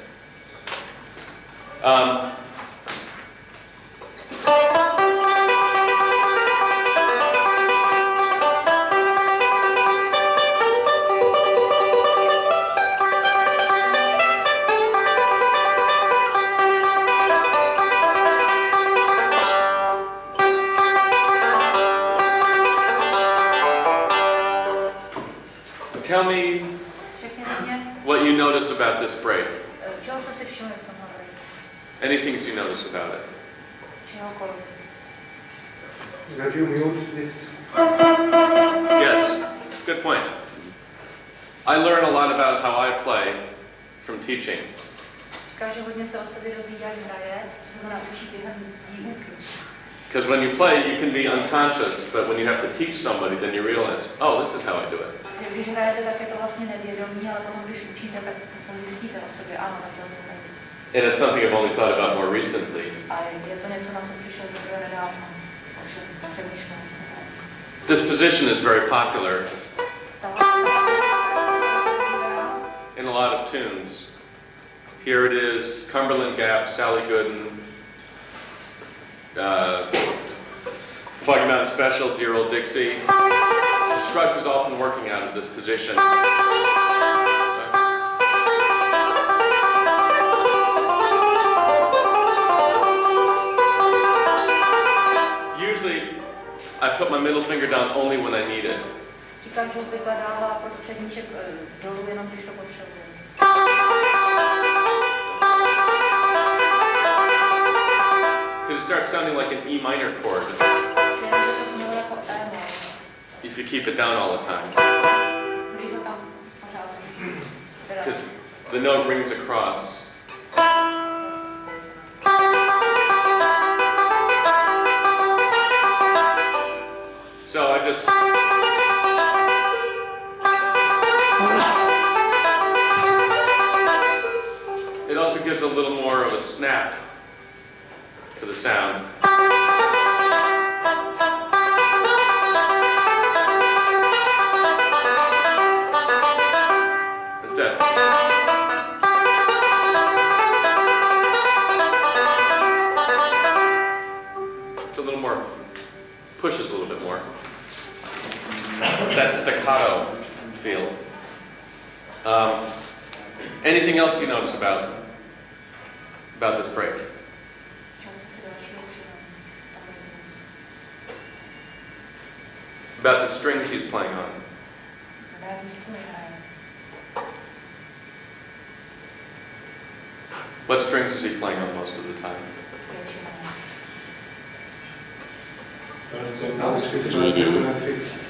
Tell me what you notice about this break. Anything you notice about it? That you mute this? Yes, good point. I learn a lot about how I play from teaching. Because when you play, you can be unconscious, but when you have to teach somebody, then you realize, oh, this is how I do it. And it's something I've only thought about more recently. This position is very popular in a lot of tunes. Here it is, Cumberland Gap, Sally Gooden, Foggy Mountain Special, Dear Old Dixie. Scruggs is often working out of this position. Usually, I put my middle finger down only when I need it. Říkám, že obvykle dává prostředníček dolů, jenom když to potřebuje. Because it starts sounding like an E minor chord Jenom, že to znělo jako E minor. if you keep it down all the time. Když ho tam pořád teda, Because the note rings across. So I just... It also gives a little more of a snap to the sound. That's it. It's a little more, pushes a little bit more. That staccato feel. Anything else you notice about this break? často si dalšího všimám. About the strings he's playing on? Rádi struny hraje. What strings is he playing on most of the time? Většinou.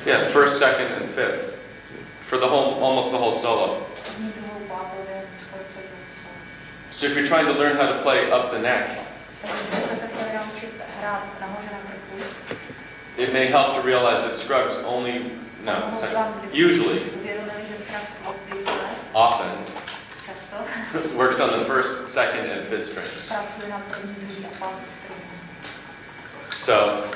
Yeah, first, second, and fifth. For the whole, almost the whole solo. První, druhou, pátou, den, skoro celý den. So if you're trying to learn how to play up the neck, Takže kdybyste se chtěli naučit hrát nahoře na krku, it may help to realize that Scruggs only, usually, uvědomili, že Scruggs obvykle, often, často, works on the first, second, and fifth strings. pracuje na první, druhý a pátý strunu. So,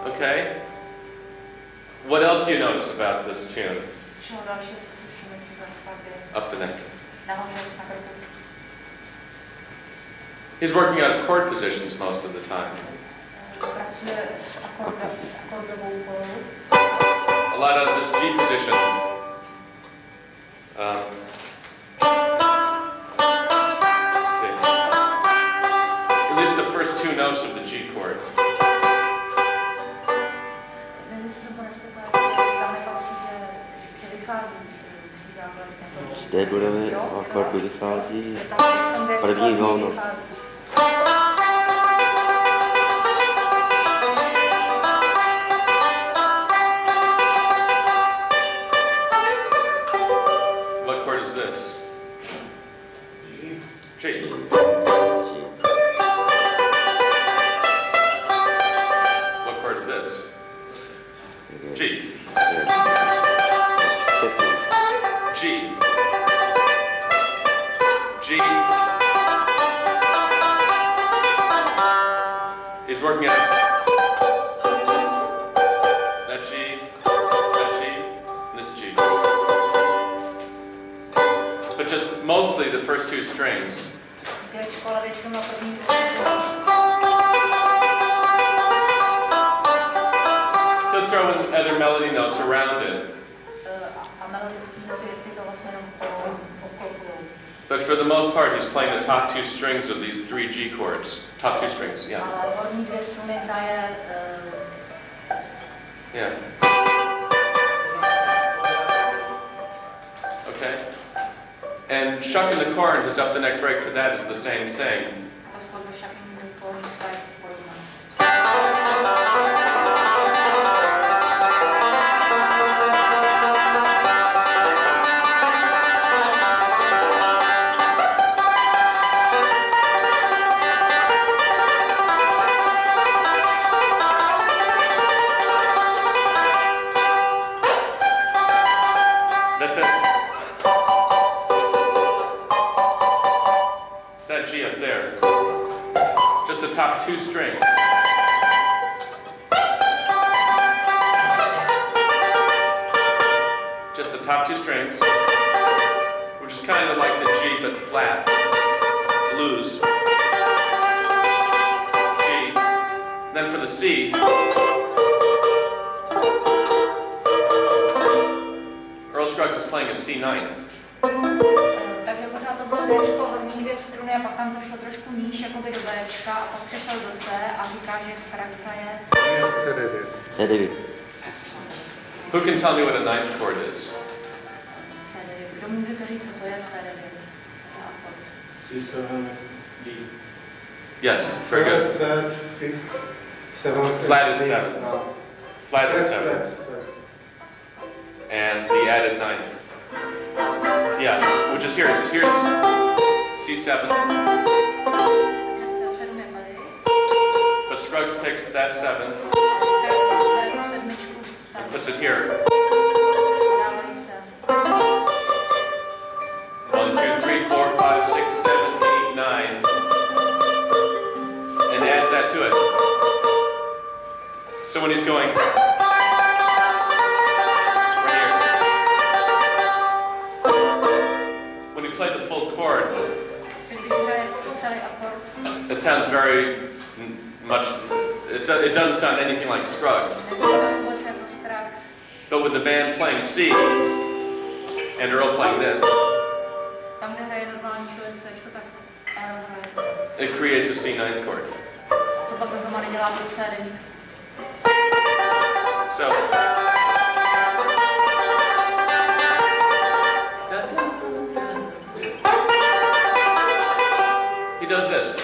okay. What else do you notice about this tune? Všeho dalšího jste si všimli v této skladbě Up the neck. nahoře na krku. He's working out of chord positions most of the time. Pracuje s akordovou polou. A lot of this G position. At least the first two notes of the G chord. Nevím, jestli jsem to nespekulovat, tam nepatří, že vychází z té základní. Z té budovy akordu vychází Tam, kde první vychází, volno. vychází. What chord is this? G. What chord is this? G. G. G. He's working at that G, and this G. But just mostly the first two strings. Gčko, ale většinou na první. He'll throw in other melody notes around it. A melodický noty ty to vlastně jenom obklopují. But for the most part, he's playing the top two strings of these three G chords. Top two strings, yeah. Ale horní dvě struny hraje Yeah. Okay. And shucking the corn, his up the neck break to that is the same thing. ta skladba Shucking the Corn hraje podobná. That's that G up there. Just the top two strings. Just the top two strings, which is kind of like the G but flat, blues. C. Earl Scruggs is playing a C9. Takže pořád to bylo Dčko, horní dvě struny a pak tam to šlo trošku níž, jakoby do Bčka a pak přešel do C a říká, že Scrugga je... C9. Who can tell me what a ninth chord is? C9. Kdo můžete říct, co to je C9? C7, D. Yes, very good. Third, fifth, seventh. Flatted seven. No. Flatted seven. Flat. And the added ninth. Yeah, which is here. Here's C7. C7 je tady. But Scruggs takes that 7 and puts it here. 1, 2, 3, 4, 5, 6, 7, 8, 9. And adds that to it. So when he's going right here, when you play the full chord, it sounds very much, it doesn't sound anything like Scruggs. But with the band playing C and Earl playing this, it creates a C9th chord. So, he does this.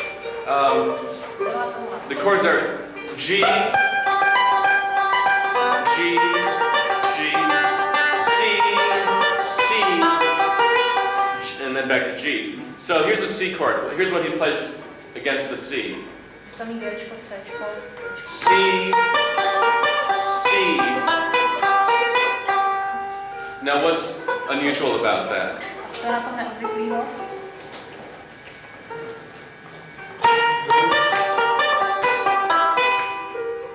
The chords are G, G, G, C, C, and then back to G. So here's the C chord. Here's what he plays against the C. C, C. Now what's unusual about that?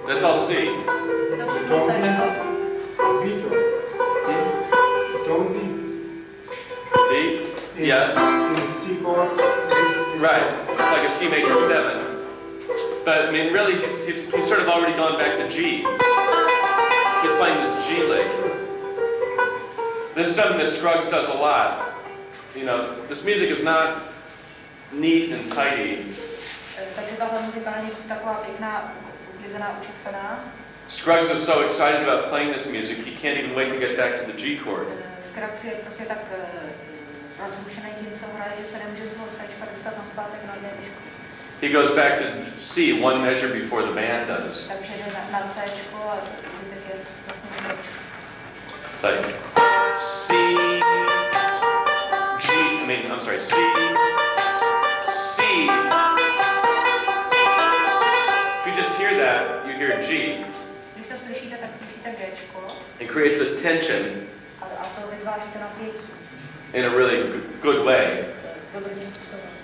That's all C. Don't be. D? Yes. In C chord. Right, like a C major 7. But I mean, really, he's sort of already gone back to G. He's playing this G lick. This is something that Scruggs does a lot. You know, this music is not neat and tidy. Scruggs is so excited about playing this music, he can't even wait to get back to the G chord. He goes back to C one measure before the band does. It's like C, G, I'm sorry, C, C. If you just hear that, you hear G. It creates this tension in a really good way.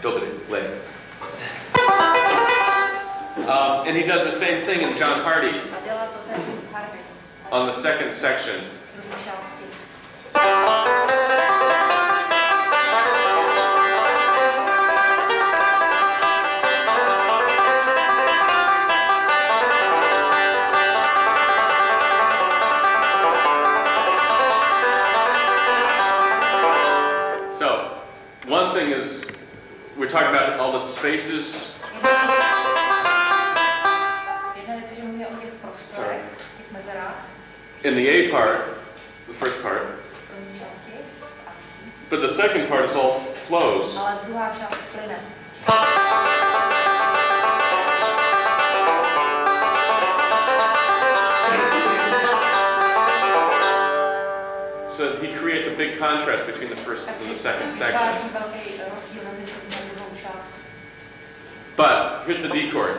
Dobrý way. And he does the same thing in John Hardy on the second section. So, one thing is, we're talking about all the spaces. Sorry. In the A part, the first part, but the second part is all flows. So he creates a big contrast between the first and the second section. But here's the D chord.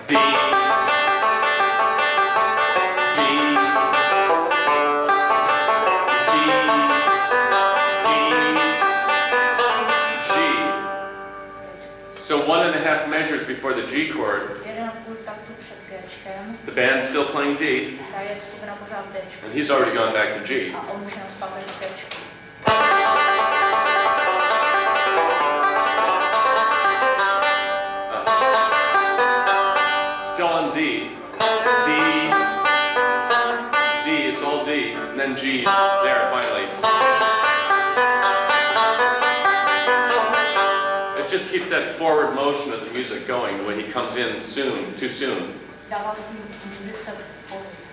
D, D, D, D, G. So 1.5 measures before the G chord, the band's still playing D, and he's already gone back to G. still on D. D, it's all D, and then G, there, finally. It just keeps that forward motion of the music going when he comes in soon, too soon. Dává to muzice forward.